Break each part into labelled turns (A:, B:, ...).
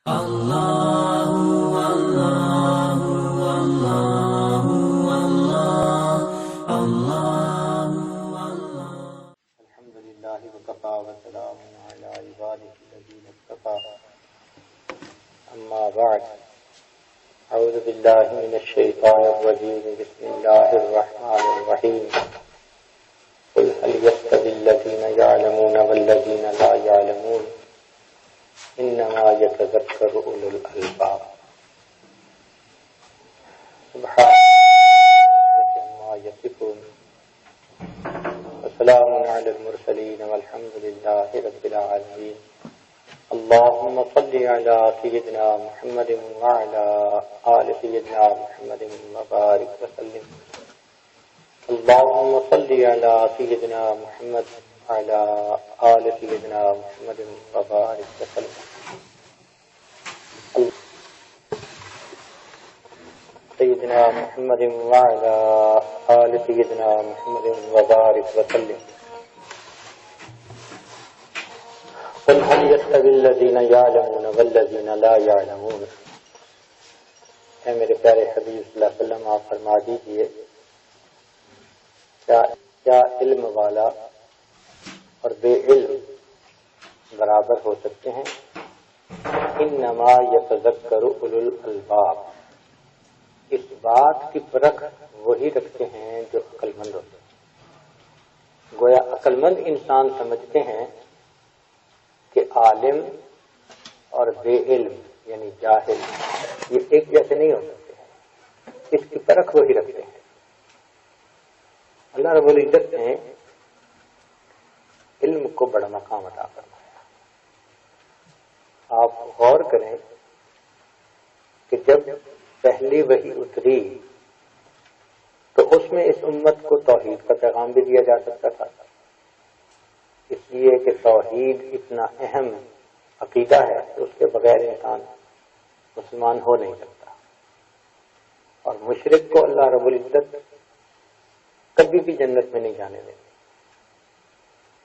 A: الحمد لله وكفى وسلام على عباده الذين اصطفى أما بعد أعوذ بالله من الشيطان الرجيم بسم الله الرحمن الرحيم قل هل يستوي الذين يعلمون والذين لا يعلمون إنما يتذكر أولو الألباب سبحان الله عما يصفون وسلام على المرسلين والحمد لله رب العالمين اللهم صل على سيدنا محمد وعلى آل سيدنا محمد وبارك وسلم اللهم صل على سيدنا محمد وعلى آل سيدنا محمد وبارك وسلم سيدنا محمد وعلى آل سيدنا محمد وبارك وسلم قل هل يستوي الذين يعلمون والذين لا يعلمون اے میرے پیارے حبیب صلی اللہ علیہ وسلم آپ فرما دیجئے کیا علم والا اور بے علم برابر ہو سکتے ہیں؟ انما یتذکر اولو الالباب، اس بات کی پرکھ وہی رکھتے ہیں جو عقل مند ہوتے ہیں۔ گویا عقل مند انسان سمجھتے ہیں کہ عالم اور بے علم یعنی جاہل یہ ایک جیسے نہیں ہو سکتے ہیں، اس کی پرکھ وہی رکھتے ہیں۔ اللہ رب العزت نے علم کو بڑا مقام عطا فرمایا۔ آپ غور کریں کہ جب پہلی وحی اتری تو اس میں اس امت کو توحید کا پیغام بھی دیا جا سکتا تھا، اس لیے کہ توحید اتنا اہم عقیدہ ہے کہ اس کے بغیر انسان مسلمان ہو نہیں سکتا، اور مشرک کو اللہ رب العزت کبھی بھی جنت میں نہیں جانے دیں گے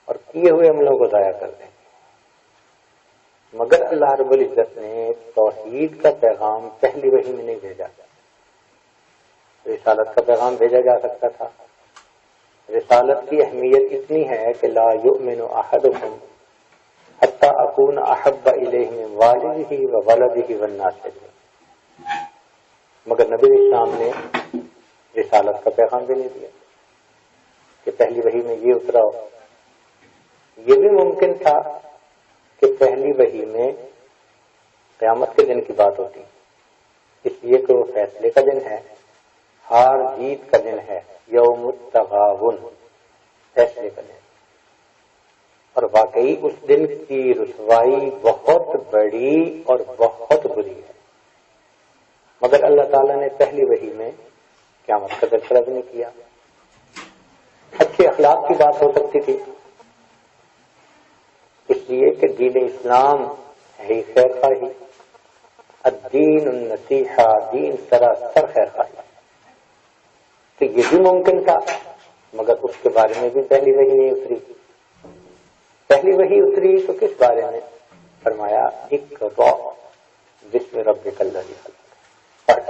A: اور کیے ہوئے عملوں کو ضائع کر دیں گے۔ مگر اللہ رب العزت نے توحید کا پیغام پہلی وحی میں نہیں بھیجا، رسالت کا پیغام بھیجا جا سکتا تھا۔ رسالت کی اہمیت اتنی ہے کہ لا یؤمن احدکم حتی اکون احب الیہ من والدہ وولدہ والناس اجمعین، مگر نبی اسلام نے رسالت کا پیغام بھی نہیں دیا کہ پہلی وحی میں یہ اترا ہو۔ یہ بھی ممکن تھا کہ پہلی وحی میں قیامت کے دن کی بات ہوتی، اس لیے کہ وہ فیصلے کا دن ہے، ہار جیت کا دن ہے، یوم التغابن، فیصلے کا دن، اور واقعی اس دن کی رسوائی بہت بڑی اور بہت بری ہے۔ مگر اللہ تعالیٰ نے پہلی وحی میں قیامت کا تذکرہ بھی نہیں کیا۔ اچھے اخلاق کی بات ہو سکتی تھی، اس لیے کہ دین اسلام ہے ہی خیر خواہی، الدین النصیحہ، دین سراسر خیر خواہی، تو یہ بھی ممکن تھا، مگر اس کے بارے میں بھی پہلی وحی نہیں اتری۔ پہلی وحی اتری تو کس بارے میں؟ فرمایا اقرأ بسم ربک الذی خلق، پڑھ۔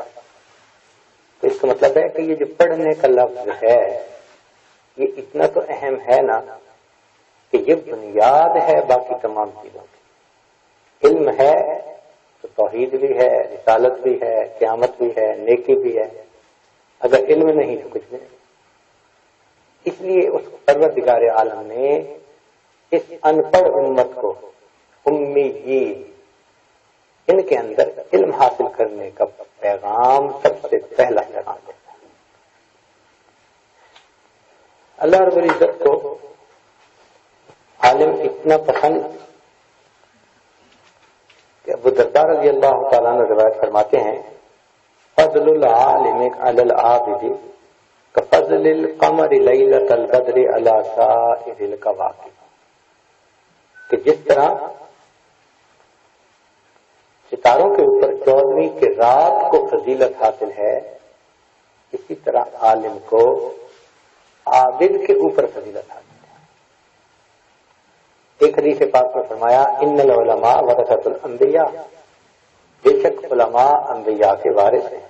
A: تو اس کا مطلب ہے کہ یہ جو پڑھنے کا لفظ ہے یہ اتنا تو اہم ہے نا کہ یہ بنیاد ہے باقی تمام چیزوں کی۔ علم ہے تو توحید بھی ہے، رسالت بھی ہے، قیامت بھی ہے، نیکی بھی ہے، اگر علم نہیں تو کچھ بھی نہیں۔ اس لیے اس پروردگار عالم نے اس ان پڑھ امت کو، امیین، ان کے اندر علم حاصل کرنے کا پیغام سب سے پہلا پیغام دیتا ہے۔ اللہ رب العزت کو عالم اتنا پسند کہ ابو درداء رضی اللہ تعالیٰ عنہ روایت فرماتے ہیں فضل العالم علی العابد کفضل القمر لیلۃ البدر علی سائر الکواکب، کہ جس طرح ستاروں کے اوپر 14ویں کی رات کو فضیلت حاصل ہے، اسی طرح عالم کو عابد کے اوپر فضیلت حاصل ہے۔ ایک حدیث پاک میں فرمایا ان العلماء ورثۃ الانبیاء، بے شک علماء انبیاء کے وارث ہیں۔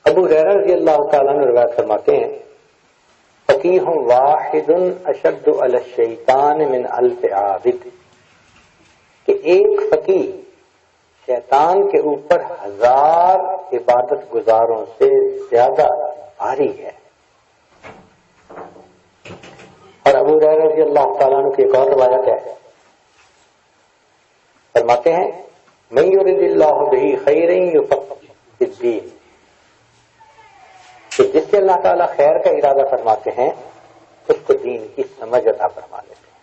A: ابو ہریرہ رضی اللہ تعالیٰ عنہ روایت فرماتے ہیں فقیہ واحد اشد علی الشیطان من الف عابد، کہ ایک فقیہ شیطان کے اوپر 1000 عبادت گزاروں سے زیادہ بھاری ہے۔ اور ابو ہریرہ رضی اللہ تعالیٰ عنہ کی ایک اور روایت ہے، فرماتے ہیں من یرد اللہ بہ خیرا یفقہہ فی الدین، کہ جس سے اللہ تعالیٰ خیر کا ارادہ فرماتے ہیں اس کو دین کی سمجھ عطا فرما لیتے ہیں۔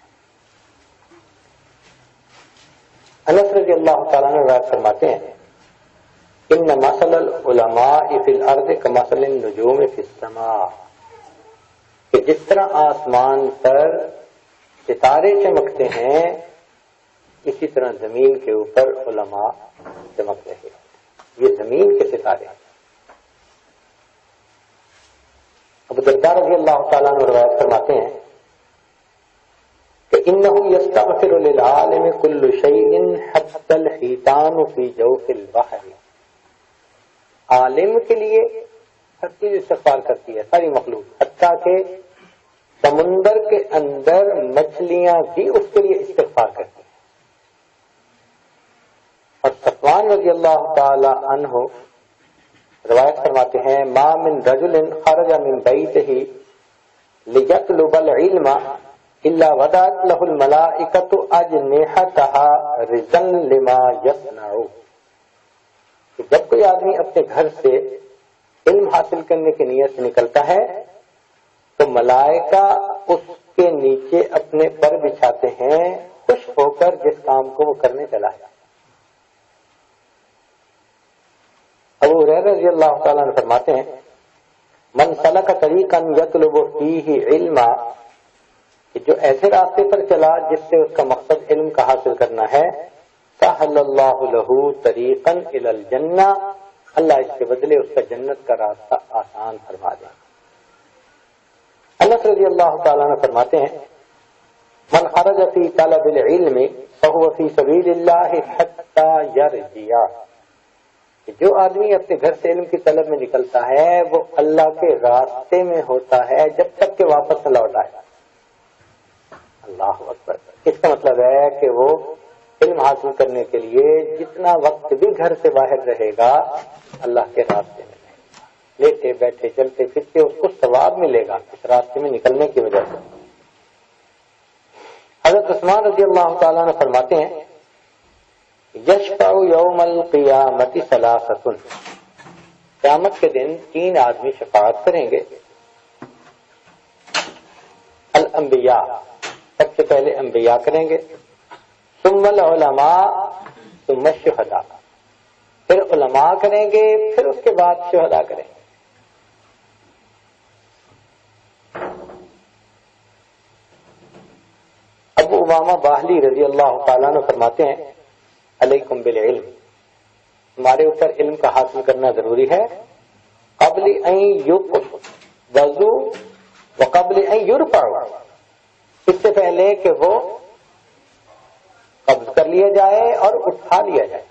A: انس رضی اللہ تعالیٰ نے روایت فرماتے ہیں ان مثل العلماء فی الارض کمثل النجوم فی السماء، کہ جس طرح آسمان پر ستارے چمکتے ہیں اسی طرح زمین کے اوپر علماء چمک رہے ہیں۔ یہ زمین کے ستارے ہیں۔ ابو درداء رضی اللہ تعالیٰ عنہ روایت فرماتے ہیں کہ انہ یستغفر للعالم کل شیء حتی الحیتان فی جوف البحر، عالم کے لیے ہر چیز استغفار کرتی ہے، ساری مخلوق، حتیٰ کہ سمندر کے اندر مچھلیاں بھی اس کے لیے استغفار کرتی ہیں۔ اور صفوان رضی اللہ تعالی عنہ روایت فرماتے ہیں ما من رجل خرج من بیتہ لیطلب العلم الا وضعت له الملائکۃ اجنحتها رزقا لما یصنع، کہ جب کوئی آدمی اپنے گھر سے علم حاصل کرنے کی نیت سے نکلتا ہے تو ملائکہ اس کے نیچے اپنے پر بچھاتے ہیں خوش ہو کر جس کام کو وہ کرنے چلا ہے۔ ابو ہریرہ رضی اللہ تعالیٰ عنہ فرماتے ہیں من سلک طریقا یطلب فیہ علما، کہ جو ایسے راستے پر چلا جس سے اس کا مقصد علم کا حاصل کرنا ہے، سہل اللہ لہ طریقا الی الجنہ، اللہ اس کے بدلے اس کا جنت کا راستہ آسان فرما دے۔ انس رضی اللہ تعالیٰ عنہ فرماتے ہیں من خرج فی طلب العلم فهو فی سبیل اللہ حتی یرجع، کہ جو آدمی اپنے گھر سے علم کی طلب میں نکلتا ہے وہ اللہ کے راستے میں ہوتا ہے جب تک کہ واپس نہ لوٹ آئے۔ اللہ اکبر۔ اس کا مطلب ہے کہ وہ علم حاصل کرنے کے لیے جتنا وقت بھی گھر سے باہر رہے گا اللہ کے راستے میں رہے گا، لیٹے بیٹھے چلتے پھرتے اس کو ثواب ملے گا اس راستے میں نکلنے کی وجہ سے۔ حضرت عثمان رضی اللہ تعالیٰ نے فرماتے ہیں یشفع یوم القیامت ثلاثۃ، قیامت کے دن 3 آدمی شفاعت کریں گے۔ الانبیاء، سب سے پہلے انبیاء کریں گے، ثم العلماء ثم الشہداء، پھر علماء کریں گے، پھر اس کے بعد شہداء کریں گے۔ ابو امامہ باہلی رضی اللہ تعالیٰ عنہ فرماتے ہیں علیکم بالعلم، ہمارے اوپر علم کا حاصل کرنا ضروری ہے، قبل ان یقبض وقبل ان یرفع، اس سے پہلے کہ وہ قبض کر لیا جائے اور اٹھا لیا جائے،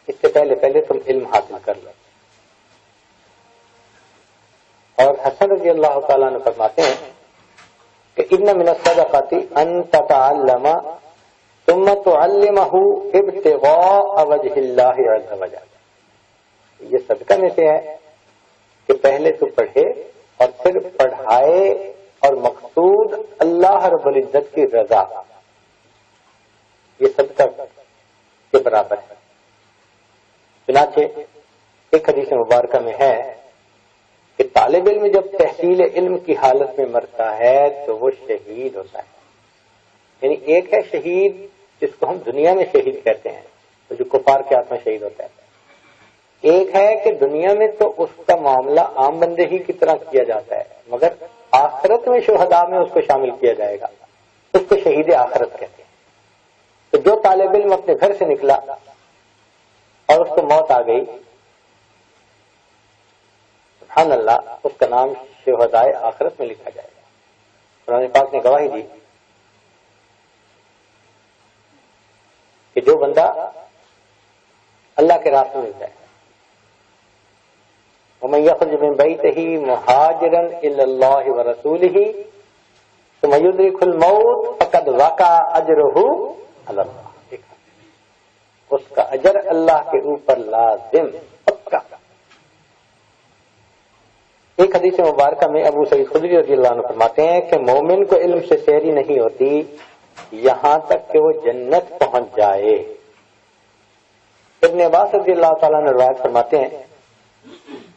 A: اس سے پہلے تم علم حاصل کر لو۔ اور حسن رضی اللہ تعالیٰ عنہ فرماتے ہیں کہ ان من الصدقۃ ان تتعلم ثم تعلمہ ابتغاء وجہ اللہ عز وجل، یہ صدقہ میں سے ہے کہ پہلے تو پڑھے اور پھر پڑھائے اور مقصود اللہ رب العزت کی رضا، یہ صدقہ کے برابر ہے۔ چنانچہ ایک حدیث مبارکہ میں ہے کہ طالب علم جب تحصیل علم کی حالت میں مرتا ہے تو وہ شہید ہوتا ہے۔ یعنی ایک ہے شہید جس کو ہم دنیا میں شہید کہتے ہیں، جو کفار کے ہاتھ میں شہید ہوتا ہے، ایک ہے کہ دنیا میں تو اس کا معاملہ عام بندے ہی کی طرح کیا جاتا ہے، مگر آخرت میں شہداء میں اس کو شامل کیا جائے گا، اس کو شہید آخرت کہتے ہیں۔ تو جو طالب علم اپنے گھر سے نکلا اور اس کو موت آ گئی، سبحان اللہ، اس کا نام شہداء آخرت میں لکھا جائے گا۔ قرآن پاک نے گواہی دی کہ جو بندہ اللہ کے راستے میں جائے. ومن يخرج من بيته مهاجرا الى الله ورسوله ثم يدركه الموت فقد وقع اجره على الله. اس کا اجر اللہ کے اوپر لازم پکا. ایک حدیث مبارکہ میں ابو سعید خدری رضی اللہ عنہ فرماتے ہیں کہ مومن کو علم سے سیری نہیں ہوتی یہاں تک کہ وہ جنت پہنچ جائے. ابن عباس رضی اللہ تعالیٰ نے روایت فرماتے ہیں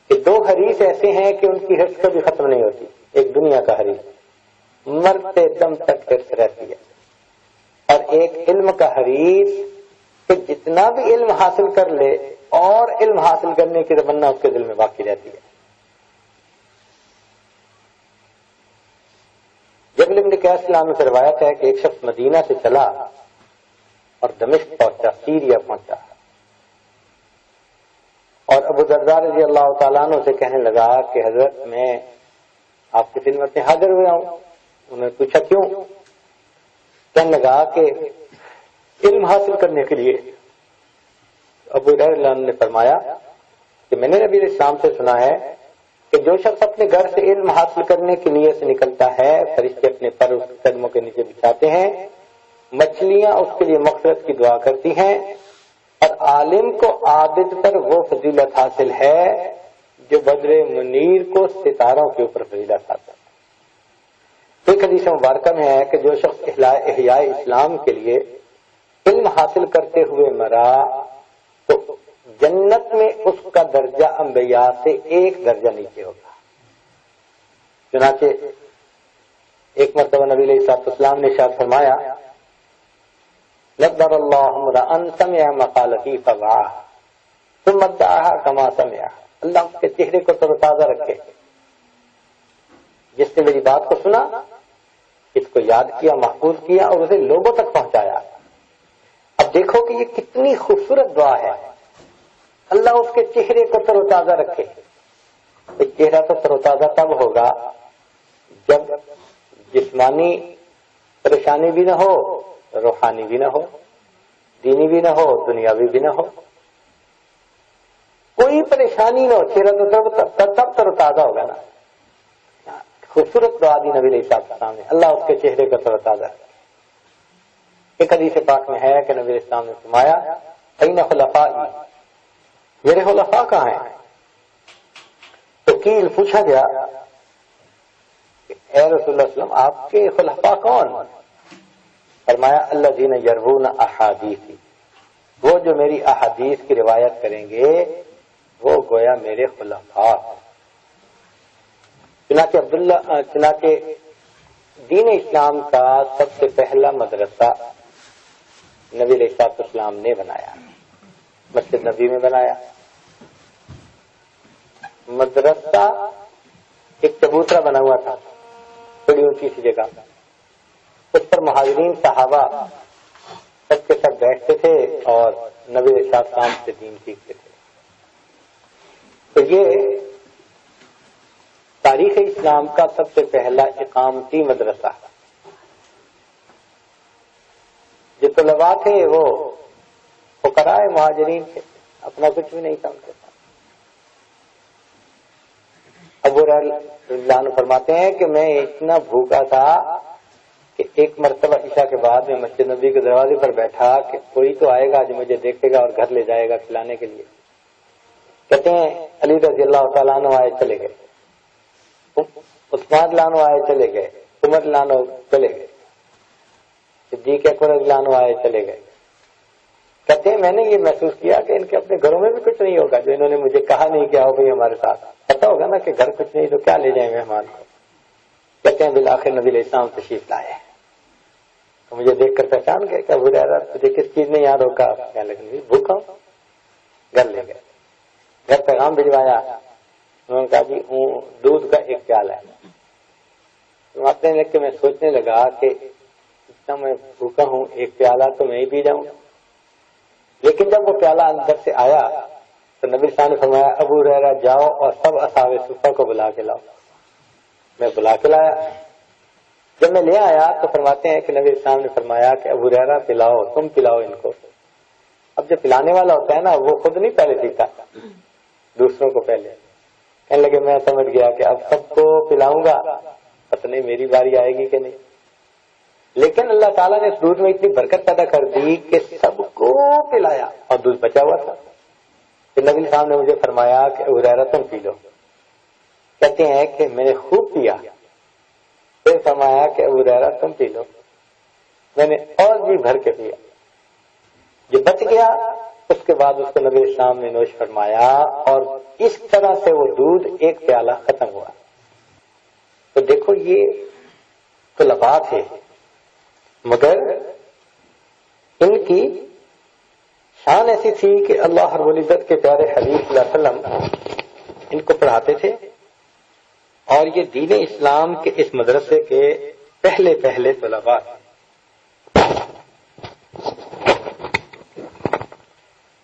A: کہ دو حریث ایسے ہیں کہ ان کی حرص کبھی ختم نہیں ہوتی. ایک دنیا کا حریث مرتے دم تک حرص رہتی ہے، اور ایک علم کا حریث کہ جتنا بھی علم حاصل کر لے اور علم حاصل کرنے کی تمنا اس کے دل میں باقی رہتی ہے. جبل بن قیس میں سے روایت ہے کہ ایک شخص مدینہ سے چلا اور دمشق پہنچا، سیریا پہنچا، اور ابو درداء رضی اللہ تعالیٰ عنہ سے کہنے لگا کہ حضرت میں آپ کی خدمت میں حاضر ہوا ہوں. انہوں نے پوچھا کیوں؟ کہنے لگا کہ علم حاصل کرنے کے لیے. ابو درداء نے فرمایا کہ میں نے نبی علیہ السلام سے سنا ہے کہ جو شخص اپنے گھر سے علم حاصل کرنے کی نیت سے نکلتا ہے فرشتے اپنے پر اس قدموں کے نیچے بچھاتے ہیں، مچھلیاں اس کے لیے مغفرت کی دعا کرتی ہیں، اور عالم کو عابد پر وہ فضیلت حاصل ہے جو بدر منیر کو ستاروں کے اوپر فضیلت حاصل ہے. ایک حدیث مبارکہ میں ہے کہ جو شخص احیاء اسلام کے لیے علم حاصل کرتے ہوئے مرا تو جنت میں اس کا درجہ انبیاء سے ایک درجہ نیچے ہوگا. چنانچہ ایک مرتبہ نبی علیہ السلام نے ارشاد فرمایا نظر اللہ امرأ سمع مقالتی فوعاها ثم ادعاها كما سمع. اللہ اس کے چہرے کو تر و تازہ رکھے جس نے میری بات کو سنا، اس کو یاد کیا، محفوظ کیا اور اسے لوگوں تک پہنچایا. اب دیکھو کہ یہ کتنی خوبصورت دعا ہے. اللہ اس کے چہرے کو تر و تازہ رکھے. چہرہ تو تر و تازہ تب ہوگا جب جسمانی پریشانی بھی نہ ہو، روحانی بھی نہ ہو، دینی بھی نہ ہو، دنیاوی بھی نہ ہو، کوئی پریشانی نہ ہو، چہرہ تو تب تر و تازہ ہوگا نا. خوبصورت دعا دی نبی علیہ السلام نے، اللہ اس کے چہرے کو تر و تازہ رکھے. ایک حدیث پاک میں ہے کہ نبی علیہ السلام نے فرمایا این خلفائی، میرے خلفاء کہاں ہیں؟ تو قیل پوچھا گیا کہ اے رسول اللہ صلی اللہ علیہ وسلم آپ کے خلفاء کون؟ فرمایا الذین یروون احادیثی، وہ جو میری احادیث کی روایت کریں گے وہ گویا میرے خلفاء. چنانچہ دین اسلام کا سب سے پہلا مدرسہ نبی علیہ السلام نے بنایا، مسجد نبی میں بنایا. مدرسہ ایک چبوترا بنا ہوا تھا بڑی اونچی سی جگہ، اس پر مہاجرین صحابہ سب کے سب بیٹھتے تھے اور نبی علیہ السلام سے دین سیکھتے تھے. تو یہ تاریخ اسلام کا سب سے پہلا اقامتی مدرسہ. جو طلباء تھے وہ فقراء مہاجرین تھے، اپنا کچھ بھی نہیں تھا ان کے پاس. ابو ہریرہ عنہ فرماتے ہیں کہ میں اتنا بھوکا تھا کہ ایک مرتبہ عشاء کے بعد میں مسجد نبی کے دروازے پر بیٹھا کہ کوئی تو آئے گا جو مجھے دیکھے گا اور گھر لے جائے گا کھلانے کے لیے. کہتے ہیں علی رضی اللہ تعالیٰ عنہ آئے چلے گئے، عثمان لانو آئے چلے گئے، عمر لانو چلے گئے، صدیق اکبر لانو آئے چلے گئے. کہتے ہیں میں نے یہ محسوس کیا کہ ان کے اپنے گھروں میں بھی کچھ نہیں ہوگا جو انہوں نے مجھے کہا نہیں کیا ہو بھائی ہمارے ساتھ. پتا ہوگا نا کہ گھر کچھ نہیں تو کیا لے جائیں مہمان کو. کہتے ہیں بالآخر نبی علیہ السلام تشریف لائے تو مجھے دیکھ کر پہچان گئے کہ ابو ہریرہ تجھے کس چیز نے یاد روکا؟ کہنے لگے بھوکا ہوں. گھر لے گئے، گھر پیغام بھجوایا. انہوں نے کہا جی دودھ کا ایک پیالہ ہے. آتے ہیں کہ میں سوچنے لگا کہ اتنا میں بھوکا ہوں، ایک پیالہ تو میں ہی پی جاؤں. لیکن جب وہ پیالہ اندر سے آیا تو نبی صلی اللہ علیہ وسلم نے فرمایا ابو ہریرہ جاؤ اور سب اصحاب صفہ کو بلا کے لاؤ. میں بلا کے لایا. جب میں لے آیا تو فرماتے ہیں کہ نبی صلی اللہ علیہ وسلم نے فرمایا کہ ابو ہریرہ پلاؤ، تم پلاؤ ان کو. اب جو پلانے والا ہوتا ہے نا وہ خود نہیں پہلے پیتا، دوسروں کو پہلے. کہنے لگے میں سمجھ گیا کہ اب سب کو پلاؤں گا، پتہ نہیں میری باری آئے گی کہ نہیں. لیکن اللہ تعالیٰ نے اس دودھ میں اتنی برکت پیدا کر دی کہ سب کو پلایا اور دودھ بچا ہوا تھا. پھر نبی صاحب نے مجھے فرمایا کہ ابو ہریرہ تم پی لو. کہتے ہیں کہ میں نے خوب پیا. پھر فرمایا کہ ابو ہریرہ تم پی لو. میں نے اور بھی بھر کے پیا. جو بچ گیا اس کے بعد اس کو نبی اسلام نے نوش فرمایا اور اس طرح سے وہ دودھ ایک پیالہ ختم ہوا. تو دیکھو یہ طلباء تھے، مگر ان کی شان ایسی تھی کہ اللہ رب العزت کے پیارے حبیب صلی اللہ علیہ وسلم ان کو پڑھاتے تھے. اور یہ دین اسلام کے اس مدرسے کے پہلے طلباء تھے.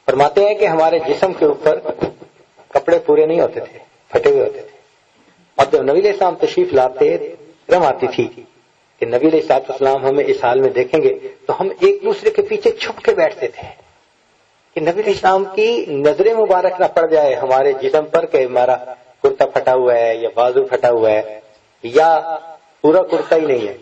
A: فرماتے ہیں کہ ہمارے جسم کے اوپر کپڑے پورے نہیں ہوتے تھے، پھٹے ہوئے ہوتے تھے. اور جب نبی علیہ السلام تشریف لاتے رم آتی تھی کہ نبی علیہ السلام ہمیں اس حال میں دیکھیں گے تو ہم ایک دوسرے کے پیچھے چھپ کے بیٹھتے تھے کہ نبی علیہ السلام کی نظر مبارک نہ پڑ جائے ہمارے جسم پر کہ ہمارا کرتا پھٹا ہوا ہے یا بازو پھٹا ہوا ہے یا پورا کرتا ہی نہیں ہے.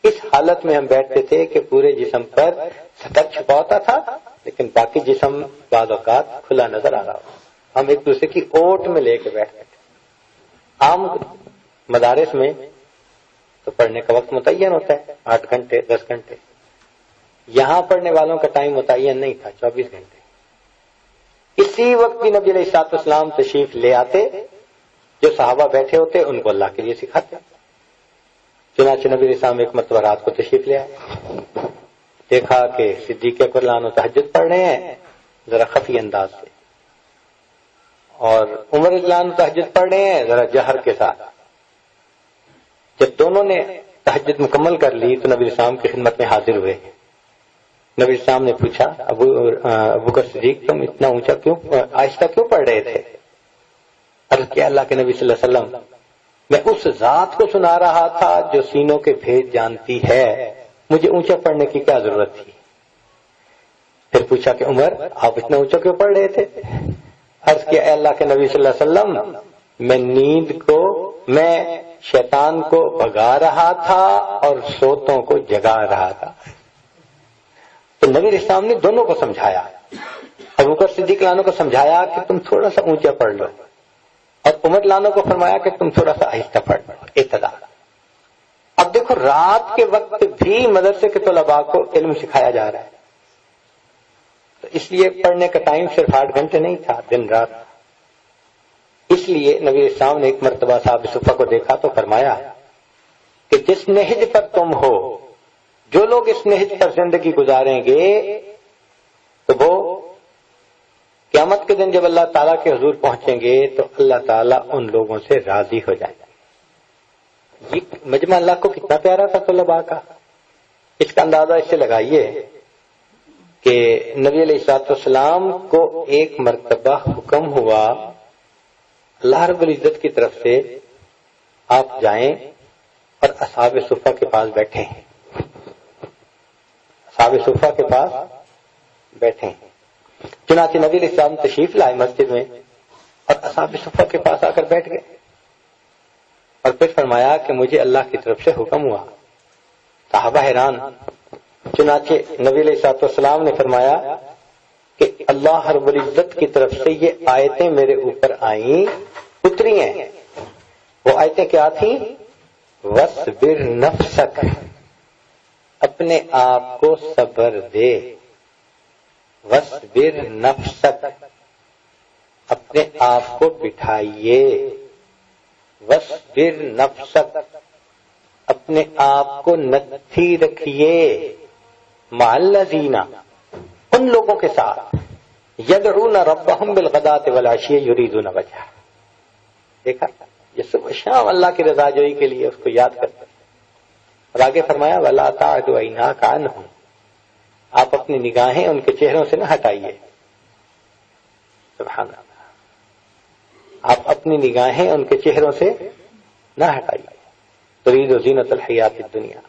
A: اس حالت میں ہم بیٹھتے تھے کہ پورے جسم پر سطر چھپا ہوتا تھا لیکن باقی جسم بعض اوقات کھلا نظر آ رہا ہو. ہم ایک دوسرے کی اوٹ میں لے کے بیٹھتے تھے. عام مدارس میں تو پڑھنے کا وقت متعین ہوتا ہے 8 گھنٹے 10 گھنٹے. یہاں پڑھنے والوں کا ٹائم متعین نہیں تھا، 24 گھنٹے. اسی وقت بھی نبی علیہ السلام تشریف لے آتے، جو صحابہ بیٹھے ہوتے ان کو اللہ کے لیے سکھاتے. چنانچہ نبی علیہ السلام ایک مرتبہ رات کو تشریف لے آئے. دیکھا کہ صدیق اکبر عنہ تہجد پڑھ رہے ہیں ذرا خفی انداز سے، اور عمر عنہ تہجد پڑھ رہے ہیں ذرا جہر کے ساتھ. جب دونوں نے تہجد مکمل کر لی تو نبی السلام کی خدمت میں حاضر ہوئے. نبی السلام نے پوچھا ابو بکر صدیق تم اتنا اونچا کیوں آہستہ کیوں پڑھ رہے تھے؟ عرض کیا اللہ کے نبی صلی اللہ علیہ وسلم میں اس ذات کو سنا رہا تھا جو سینوں کے بھید جانتی ہے، مجھے اونچا پڑھنے کی کیا ضرورت تھی؟ پھر پوچھا کہ عمر آپ اتنا اونچا کیوں پڑھ رہے تھے؟ عرض کیا اے اللہ کے نبی صلی اللہ علیہ وسلم میں شیطان کو بھگا رہا تھا اور سوتوں کو جگا رہا تھا. تو نبی علیہ السلام نے دونوں کو سمجھایا. ابو بکر صدیق عنہ کو سمجھایا کہ تم تھوڑا سا اونچا پڑھ لو، اور عمر عنہ کو فرمایا کہ تم تھوڑا سا آہستہ پڑھ لو، اعتدال. اب دیکھو رات کے وقت بھی مدرسے کے طلباء کو علم سکھایا جا رہا ہے. تو اس لیے پڑھنے کا ٹائم صرف 8 گھنٹے نہیں تھا، دن رات. اس لیے نبی السلام نے ایک مرتبہ صحابہ صفہ کو دیکھا تو فرمایا کہ جس نہج پر تم ہو، جو لوگ اس نہج پر زندگی گزاریں گے تو وہ قیامت کے دن جب اللہ تعالیٰ کے حضور پہنچیں گے تو اللہ تعالیٰ ان لوگوں سے راضی ہو جائے گا. یہ مجمع اللہ کو کتنا پیارا تھا طلباء کا. اس کا اندازہ اس سے لگائیے کہ نبی علیہ السلام کو ایک مرتبہ حکم ہوا اللہ رب العزت کی طرف سے آپ جائیں اور اصحاب صفہ کے پاس بیٹھیں. اصحاب صفہ کے پاس بیٹھیں. چنانچہ نبی علیہ السلام تشریف لائے مسجد میں اور اصحاب صفہ کے پاس آ کر بیٹھ گئے اور پھر فرمایا کہ مجھے اللہ کی طرف سے حکم ہوا. صحابہ حیران. چنانچہ نبی علیہ السلام نے فرمایا کہ اللہ رب العزت کی طرف سے یہ آیتیں میرے اوپر آئیں، اتری ہیں. وہ آیتیں کیا تھیں؟ وَاصْبِرْ نَفْسَكَ، اپنے آپ کو صبر دے. وَاصْبِرْ نَفْسَكَ، اپنے آپ کو بٹھائیے. وَاصْبِرْ نَفْسَكَ، اپنے آپ کو نتھی رکھیے. مَعَ الَّذِينَ، ان لوگوں کے ساتھ یدعون ربهم بالغداۃ والعشی یریدون وجہہ. دیکھا یہ صبح شام اللہ کی رضا جوئی کے لیے اس کو یاد کرتے. اور آگے فرمایا ولا تعد عیناک عنہم، آپ اپنی نگاہیں ان کے چہروں سے نہ ہٹائیے. سبحان اللہ، آپ اپنی نگاہیں ان کے چہروں سے نہ ہٹائیے. ترید زینت الحیات الدنیا.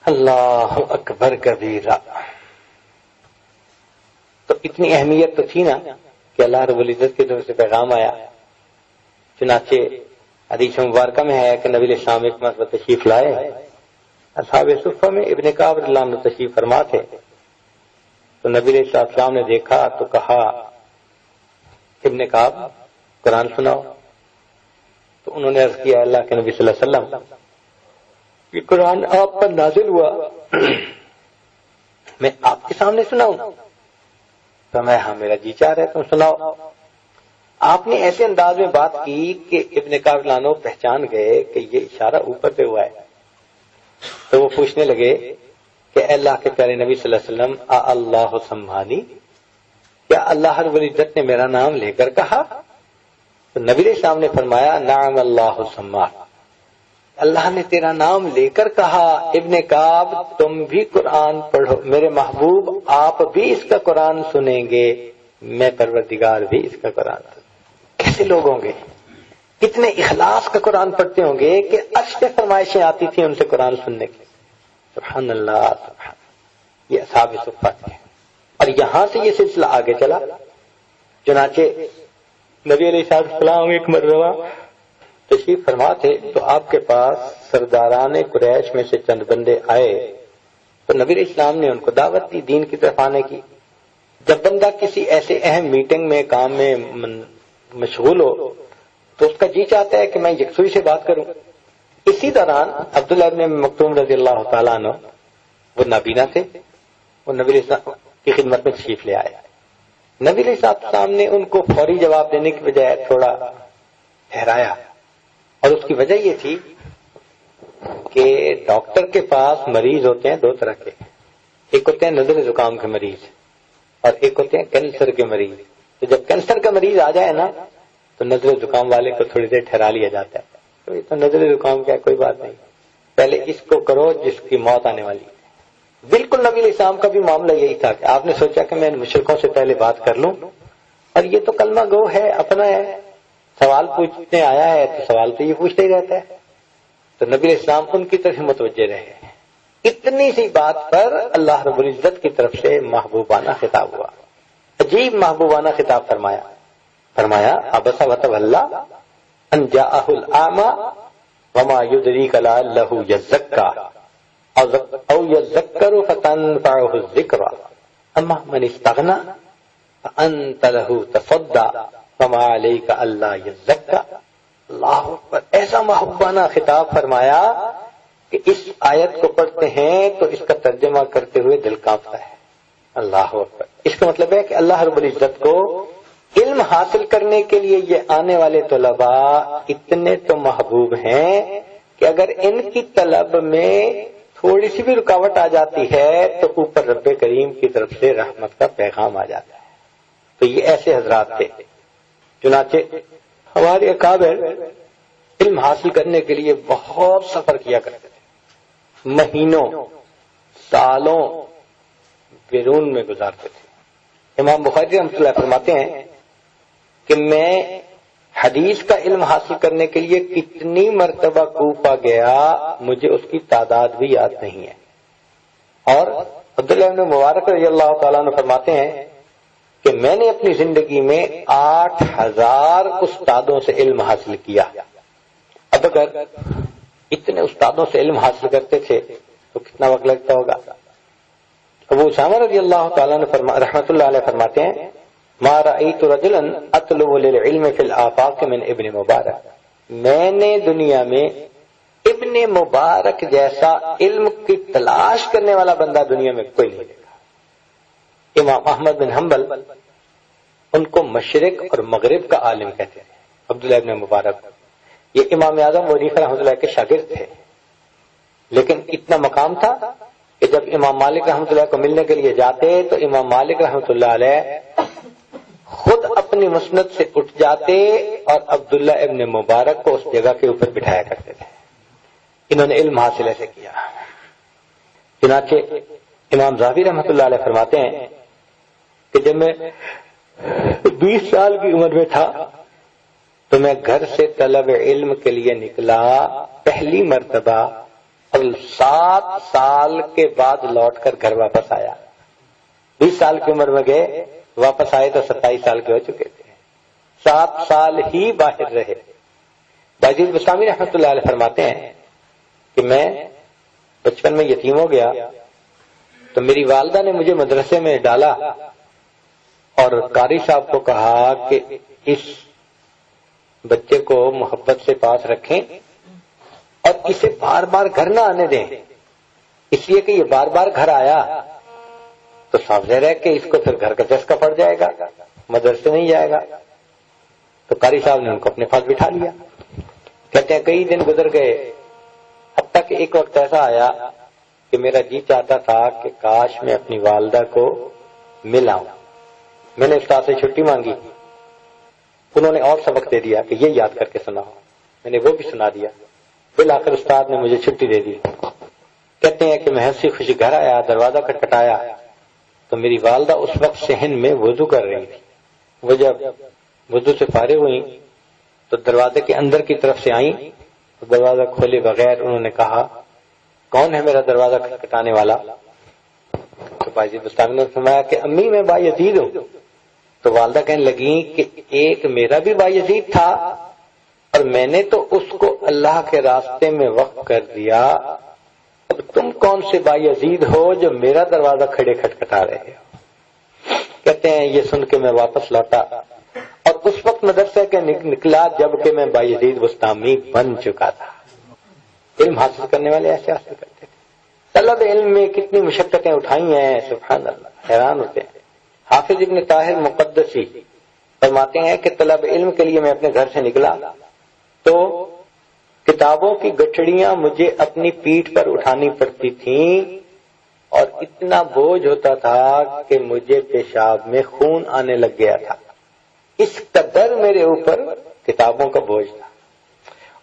A: اللہ اکبر کبیرہ. اتنی اہمیت تو تھی نا کہ اللہ رب العزت کی طرف سے پیغام آیا. چنانچہ حدیث مبارکہ میں ہے کہ نبی علیہ السلام ایک مرتبہ تشریف لائے. اصحاب صفہ میں ابن کعب رضی اللہ عنہ تشریف فرما تھے. تو نبی علیہ السلام نے دیکھا تو کہا ابن کعب قرآن سناؤ. تو انہوں نے عرض کیا اللہ کے نبی صلی اللہ علیہ وسلم یہ قرآن آپ پر نازل ہوا میں آپ کے سامنے سناؤں؟ تو میں ہاں میرا جی چاہ رہا ہے تم سناؤ. آپ نے ایسے انداز میں بات کی کہ ابن کعب لانو پہچان گئے کہ یہ اشارہ اوپر پہ ہوا ہے. تو وہ پوچھنے لگے کہ اے اللہ کے پیارے نبی صلی اللہ علیہ وسلم اللہ سمانی، کیا اللہ رب العزت نے میرا نام لے کر کہا؟ تو نبی علیہ السلام نے فرمایا نعم اللہ سما، اللہ نے تیرا نام لے کر کہا. ابن کعب تم بھی قرآن پڑھو، میرے محبوب آپ بھی اس کا قرآن سنیں گے، میں پروردگار بھی اس کا قرآن سنیں. کیسے لوگ ہوں گے، کتنے اخلاص کا قرآن پڑھتے ہوں گے کہ عرش سے فرمائشیں آتی تھیں ان سے قرآن سننے کی. سبحان اللہ سبحان. یہ اصحاب صفہ تھے. اور یہاں سے یہ سلسلہ آگے چلا. چنانچہ نبی علیہ السلام ایک مرتبہ تشریف فرما تھے تو آپ کے پاس سرداران قریش میں سے چند بندے آئے. تو نبی علیہ السلام نے ان کو دعوت دی دین کی طرف آنے کی. جب بندہ کسی ایسے اہم میٹنگ میں کام میں مشغول ہو تو اس کا جی چاہتا ہے کہ میں یکسوئی سے بات کروں. اسی دوران عبداللہ ابن مکتوم رضی اللہ تعالیٰ عنہ وہ نابینا تھے، وہ نبی علیہ السلام کی خدمت میں تشریف لے آئے. نبی علیہ السلام نے ان کو فوری جواب دینے کی بجائے تھوڑا ٹھہرایا، اور اس کی وجہ یہ تھی کہ ڈاکٹر کے پاس مریض ہوتے ہیں دو طرح کے. ایک ہوتے ہیں نزلہ زکام کے مریض اور ایک ہوتے ہیں کینسر کے مریض. تو جب کینسر کا مریض آ جائے نا تو نزلہ زکام والے کو تھوڑی دیر ٹھہرا لیا جاتا ہے. تو یہ تو نزلہ زکام کیا کوئی بات نہیں، پہلے اس کو کرو جس کی موت آنے والی ہے. بالکل نبی علیہ السلام کا بھی معاملہ یہی تھا کہ آپ نے سوچا کہ میں ان مشرکوں سے پہلے بات کر لوں، اور یہ تو کلمہ گو ہے، اپنا ہے، سوال پوچھنے آیا ہے تو سوال تو یہ پوچھتے ہی رہتا ہے. تو نبی علیہ السلام ان کی طرف متوجہ رہے. اتنی سی بات پر اللہ رب العزت کی طرف سے محبوبانہ خطاب ہوا، عجیب محبوبانہ خطاب فرمایا عبس وتولی ان جاءہ الاعمی وما یدریک لعلہ یزکا او یذکر فتنفعہ الذکرى اما من استغنی فانت له تصدی وما علیک الا یزکا. اللہ پر ایسا محبوبانہ خطاب فرمایا کہ اس آیت کو پڑھتے ہیں تو اس کا ترجمہ کرتے ہوئے دل کانپتا ہے. اللہ اکبر. اس کا مطلب ہے کہ اللہ رب العزت کو علم حاصل کرنے کے لیے یہ آنے والے طلباء اتنے تو محبوب ہیں کہ اگر ان کی طلب میں تھوڑی سی بھی رکاوٹ آ جاتی ہے تو اوپر رب کریم کی طرف سے رحمت کا پیغام آ جاتا ہے. تو یہ ایسے حضرات تھے. چنانچہ ہمارے اکابر علم حاصل کرنے کے لیے بہت سفر کیا کرتے تھے، مہینوں سالوں بیرون میں گزارتے تھے. امام بخاری رحمۃ اللہ فرماتے ہیں کہ میں حدیث کا علم حاصل کرنے کے لیے کتنی مرتبہ کوفہ گیا مجھے اس کی تعداد بھی یاد نہیں ہے. اور عبداللہ بن مبارک رضی اللہ تعالیٰ عنہ فرماتے ہیں کہ میں نے اپنی زندگی میں 8000 استادوں سے علم حاصل کیا. اب اگر اتنے استادوں سے علم حاصل کرتے تھے تو کتنا وقت لگتا ہوگا. ابو اسامہ رضی اللہ تعالیٰ عنہ رحمۃ اللہ علیہ فرماتے ہیں ما رأیت رجلا اطلب للعلم فی الآفاق من ابن مبارک، میں نے دنیا میں ابن مبارک جیسا علم کی تلاش کرنے والا بندہ دنیا میں کوئی نہیں دیکھا. امام احمد بن حنبل ان کو مشرق اور مغرب کا عالم کہتے ہیں. عبداللہ ابن مبارک یہ امام اعظم ونیفہ رحمۃ اللہ کے شاگرد تھے، لیکن اتنا مقام تھا کہ جب امام مالک رحمۃ اللہ کو ملنے کے لیے جاتے تو امام مالک رحمۃ اللہ علیہ خود اپنی مسند سے اٹھ جاتے اور عبداللہ ابن مبارک کو اس جگہ کے اوپر بٹھایا کرتے تھے. انہوں نے علم حاصل ایسے کیا. چنانچہ امام زاہبی رحمۃ اللہ علیہ فرماتے ہیں کہ جب میں 20 سال کی عمر میں تھا تو میں گھر سے طلب علم کے لیے نکلا پہلی مرتبہ اور 7 سال کے بعد لوٹ کر گھر واپس آیا. 20 سال کی عمر میں گئے واپس آئے تو 27 سال کے ہو چکے تھے، 7 سال ہی باہر رہے۔ باجید بستامی رحمۃ اللہ علیہ فرماتے ہیں کہ میں بچپن میں یتیم ہو گیا تو میری والدہ نے مجھے مدرسے میں ڈالا اور قاری صاحب کو کہا کہ اس بچے کو محبت سے پاس رکھیں اور اسے بار بار گھر نہ آنے دیں، اس لیے کہ یہ بار بار گھر آیا تو صاف ظاہر ہے کہ اس کو پھر گھر کا چسکا پڑ جائے گا، مدرسے نہیں جائے گا۔ تو قاری صاحب نے ان کو اپنے پاس بٹھا لیا۔ کہتے ہیں کئی دن گزر گئے، حتیٰ کہ ایک وقت ایسا آیا کہ میرا جی چاہتا تھا کہ کاش میں اپنی والدہ کو مل آؤں۔ میں نے استاد سے چھٹی مانگی، انہوں نے اور سبق دے دیا کہ یہ یاد کر کے سناؤ، میں نے وہ بھی سنا دیا۔ بالآخر استاد نے مجھے چھٹی دے دی۔ کہتے ہیں کہ میں ہنسی خوشی گھر آیا، دروازہ کھٹکھٹایا تو میری والدہ اس وقت صحن میں وضو کر رہی تھی۔ وہ جب وضو سے فارغ ہوئی تو دروازے کے اندر کی طرف سے آئیں تو دروازہ کھولے بغیر انہوں نے کہا کون ہے میرا دروازہ کھٹکھٹانے والا؟ تو باجید بستامی نے فرمایا کہ امی میں بایزید ہوں۔ تو والدہ کہنے لگی کہ ایک میرا بھی بایزید تھا اور میں نے تو اس کو اللہ کے راستے میں وقف کر دیا، اب تم کون سے بایزید ہو جو میرا دروازہ کھڑے کھٹکھٹا رہے ہو؟ کہتے ہیں یہ سن کے میں واپس لوٹا اور اس وقت مدرسے کے نکلا جب کہ میں بایزید بستامی بن چکا تھا۔ علم حاصل کرنے والے ایسے حاصل کرتے تھے۔ طلب علم میں کتنی مشقتیں اٹھائی ہیں، سبحان اللہ، حیران ہوتے ہیں۔ حافظ ابن طاہر مقدسی فرماتے ہیں کہ طلب علم کے لیے میں اپنے گھر سے نکلا تو کتابوں کی گٹھڑیاں مجھے اپنی پیٹھ پر اٹھانی پڑتی تھیں اور اتنا بوجھ ہوتا تھا کہ مجھے پیشاب میں خون آنے لگ گیا تھا، اس قدر میرے اوپر کتابوں کا بوجھ تھا۔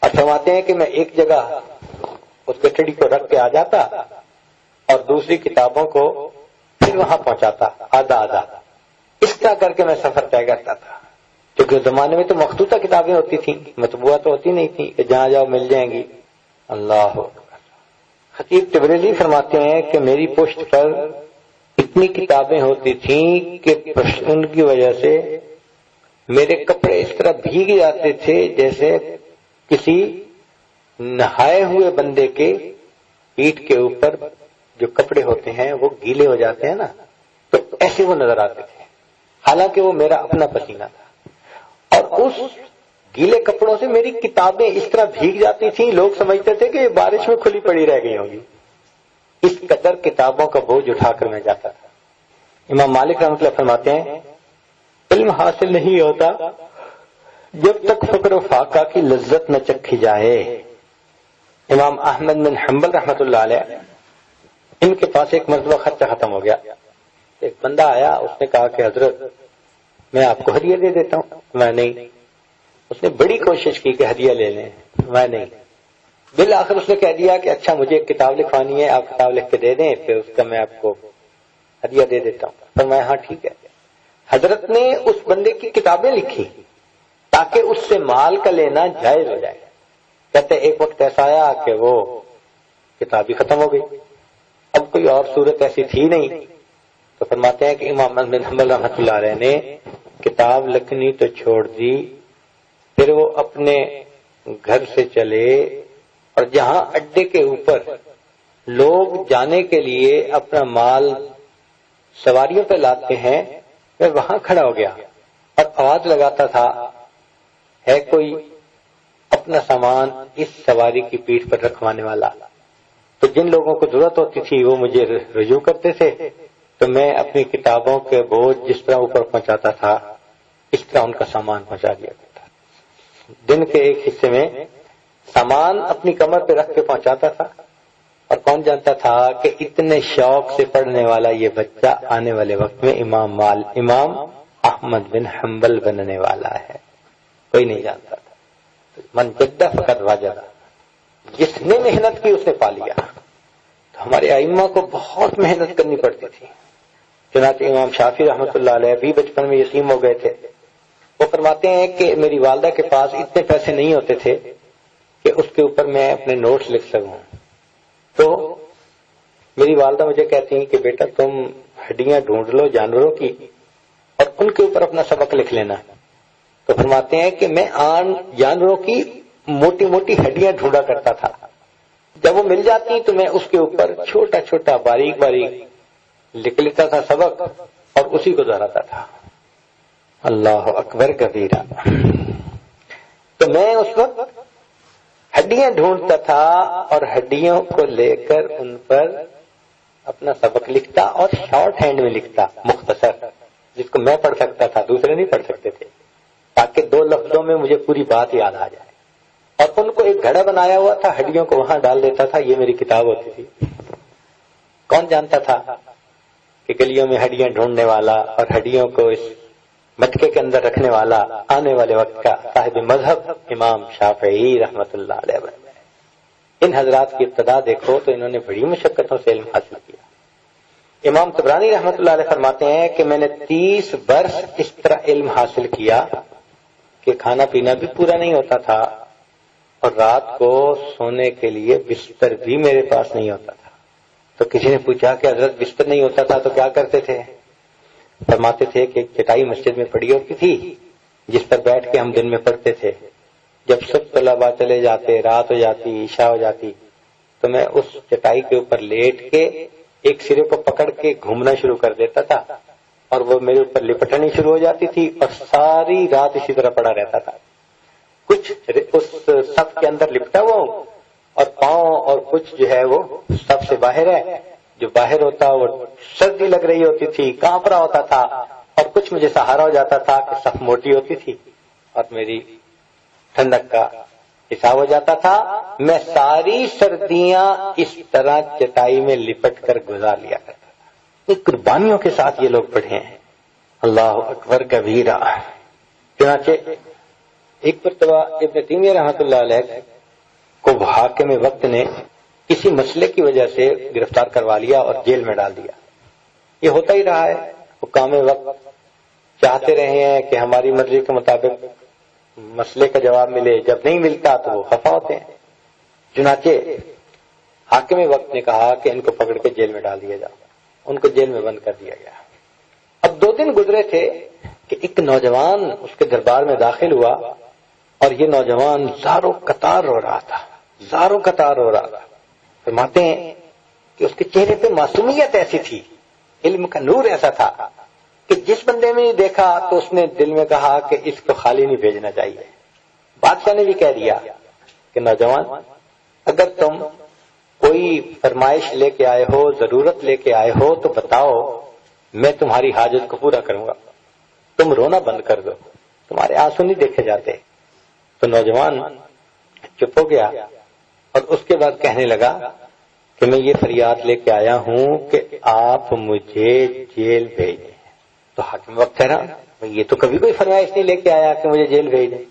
A: اور فرماتے ہیں کہ میں ایک جگہ اس گٹھڑی کو رکھ کے آ جاتا اور دوسری کتابوں کو پھر وہاں پہنچاتا آدھا آدھا، اس طرح کر کے میں سفر طے کرتا تھا، کیونکہ اس زمانے میں تو مخطوطہ کتابیں ہوتی تھیں، مطبوعہ تو ہوتی نہیں تھی کہ جہاں جاؤ مل جائیں گی۔ اللہ اکبر۔ خطیب تبریزی فرماتے ہیں کہ میری پشت پر اتنی کتابیں ہوتی تھیں کہ ان کی وجہ سے میرے کپڑے اس طرح بھیگ جاتے تھے جیسے کسی نہائے ہوئے بندے کے پیٹھ کے اوپر جو کپڑے ہوتے ہیں وہ گیلے ہو جاتے ہیں نا، تو ایسے وہ نظر آتے تھے، حالانکہ وہ میرا اپنا پسینہ تھا۔ اور اس گیلے کپڑوں سے میری کتابیں اس طرح بھیگ جاتی تھیں، لوگ سمجھتے تھے کہ یہ بارش میں کھلی پڑی رہ گئی ہوں گی، اس قدر کتابوں کا بوجھ اٹھا کر میں جاتا تھا۔ امام مالک رحمۃ اللہ فرماتے ہیں علم حاصل نہیں ہوتا جب تک فقر و فاقہ کی لذت نہ چکھی جائے۔ امام احمد بن حنبل رحمۃ اللہ علیہ، ان کے پاس ایک مرتبہ خرچہ ختم ہو گیا، ایک بندہ آیا، اس نے کہا کہ حضرت میں آپ کو ہدیہ دے دیتا ہوں۔ میں نہیں۔ اس نے بڑی کوشش کی کہ ہدیہ لے لیں، میں نہیں۔ بالآخر اس نے کہہ دیا کہ اچھا مجھے ایک کتاب لکھوانی ہے، آپ کتاب لکھ کے دے دیں، پھر اس کا میں آپ کو ہدیہ دے دیتا ہوں۔ فرمایا ہاں ٹھیک ہے۔ حضرت نے اس بندے کی کتابیں لکھی تاکہ اس سے مال کا لینا جائز ہو جائے۔ کہتے ایک وقت ایسا آیا کہ وہ کتاب ہی ختم ہو گئی، اب کوئی اور صورت ایسی تھی نہیں، تو فرماتے ہیں کہ امام احمد بن حنبل رحمۃ اللہ علیہ نے کتاب لکھنی تو چھوڑ دی، پھر وہ اپنے گھر سے چلے اور جہاں اڈے کے اوپر لوگ جانے کے لیے اپنا مال سواریوں پہ لاتے ہیں، میں وہاں کھڑا ہو گیا اور آواز لگاتا تھا ہے کوئی اپنا سامان اس سواری کی پیٹھ پر رکھوانے والا؟ تو جن لوگوں کو ضرورت ہوتی تھی وہ مجھے رجوع کرتے تھے، تو میں اپنی کتابوں کے بوجھ جس طرح اوپر پہنچاتا تھا اس طرح ان کا سامان پہنچا دیا کرتا۔ دن کے ایک حصے میں سامان اپنی کمر پہ رکھ کے پہنچاتا تھا، اور کون جانتا تھا کہ اتنے شوق سے پڑھنے والا یہ بچہ آنے والے وقت میں امام احمد بن حنبل بننے والا ہے، کوئی نہیں جانتا تھا۔ من جدہ فقط واجدہ، جس نے محنت کی اس نے پا لیا۔ تو ہمارے ائمہ کو بہت محنت کرنی پڑتی تھی۔ چنانچہ امام شافعی رحمۃ اللہ علیہ بھی بچپن میں یتیم ہو گئے تھے۔ وہ فرماتے ہیں کہ میری والدہ کے پاس اتنے پیسے نہیں ہوتے تھے کہ اس کے اوپر میں اپنے نوٹس لکھ سکوں، تو میری والدہ مجھے کہتی ہیں کہ بیٹا تم ہڈیاں ڈھونڈ لو جانوروں کی اور ان کے اوپر اپنا سبق لکھ لینا. تو فرماتے ہیں کہ میں عام جانوروں کی موٹی موٹی ہڈیاں ڈھونڈا کرتا تھا. جب وہ مل جاتی تو میں اس کے اوپر چھوٹا چھوٹا باریک باریک لکھ لیتا تھا سبق اور اسی کو دہراتا تھا. اللہ اکبر کبیرہ. تو میں اس وقت ہڈیاں ڈھونڈتا تھا اور ہڈیوں کو لے کر ان پر اپنا سبق لکھتا اور شارٹ ہینڈ میں لکھتا، مختصر، جس کو میں پڑھ سکتا تھا، دوسرے نہیں پڑھ سکتے تھے، تاکہ 2 لفظوں میں مجھے پوری بات یاد آ جائے. اور ان کو ایک گھڑا بنایا ہوا تھا، ہڈیوں کو وہاں ڈال دیتا تھا. یہ میری کتاب ہوتی تھی. کون جانتا تھا کہ گلیوں میں ہڈیاں ڈھونڈنے والا اور ہڈیوں کو اس مٹکے کے اندر رکھنے والا آنے والے وقت کا صاحب مذہب امام شافعی رحمت اللہ علیہ. ان حضرات کی ابتدا دیکھو تو انہوں نے بڑی مشقتوں سے علم حاصل کیا. امام طبرانی رحمت اللہ علیہ فرماتے ہیں کہ میں نے 30 برس اس طرح علم حاصل کیا کہ کھانا پینا بھی پورا نہیں ہوتا تھا اور رات کو سونے کے لیے بستر بھی میرے پاس نہیں ہوتا تھا. تو کسی نے پوچھا کہ حضرت بستر نہیں ہوتا تھا تو کیا کرتے تھے؟ فرماتے تھے کہ ایک چٹائی مسجد میں پڑی ہوتی تھی جس پر بیٹھ کے ہم دن میں پڑھتے تھے. جب سب طلباء چلے جاتے، رات ہو جاتی، عشاء ہو جاتی، تو میں اس چٹائی کے اوپر لیٹ کے ایک سرے کو پکڑ کے گھومنا شروع کر دیتا تھا اور وہ میرے اوپر لپٹنی شروع ہو جاتی تھی اور ساری رات اسی طرح پڑا رہتا تھا. کچھ اس صف کے اندر لپٹا ہوا ہوں اور پاؤں اور کچھ جو ہے وہ صف سے باہر ہے. جو باہر ہوتا وہ سردی لگ رہی ہوتی تھی، کانپ رہا ہوتا تھا، اور کچھ مجھے سہارا ہو جاتا تھا کہ صف موٹی ہوتی تھی اور میری ٹھنڈک کا حساب ہو جاتا تھا. میں ساری سردیاں اس طرح چٹائی میں لپٹ کر گزار لیا کرتا تھا. یہ قربانیوں کے ساتھ یہ لوگ پڑھے ہیں. اللہ اکبر کبیرہ. چنانچہ ایک مرتبہ ابن تیمیہ رحمۃ اللہ علیہ کو حاکم وقت نے کسی مسئلے کی وجہ سے گرفتار کروا لیا اور جیل میں ڈال دیا. یہ ہوتا ہی رہا ہے. حکام وقت چاہتے رہے ہیں کہ ہماری مرضی کے مطابق مسئلے کا جواب ملے، جب نہیں ملتا تو وہ خفا ہوتے ہیں. چنانچہ حاکم وقت نے کہا کہ ان کو پکڑ کے جیل میں ڈال دیا جائے. ان کو جیل میں بند کر دیا گیا. اب 2 دن گزرے تھے کہ ایک نوجوان اس کے دربار میں داخل ہوا اور یہ نوجوان زاروں قطار رو رہا تھا، زاروں قطار رو رہا تھا. فرماتے ہیں کہ اس کے چہرے پہ معصومیت ایسی تھی، علم کا نور ایسا تھا کہ جس بندے میں دیکھا تو اس نے دل میں کہا کہ اس کو خالی نہیں بھیجنا چاہیے. بادشاہ نے بھی کہہ دیا کہ نوجوان، اگر تم کوئی فرمائش لے کے آئے ہو، ضرورت لے کے آئے ہو تو بتاؤ، میں تمہاری حاجت کو پورا کروں گا. تم رونا بند کر دو، تمہارے آنسو نہیں دیکھے جاتے. تو نوجوان چپ ہو گیا اور اس کے بعد کہنے لگا کہ میں یہ فریاد لے کے آیا ہوں کہ آپ مجھے جیل بھیج دیں. تو حاکم وقت کہہ رہا یہ تو کبھی کوئی فرمائش نہیں لے کے آیا کہ مجھے جیل بھیج دیں.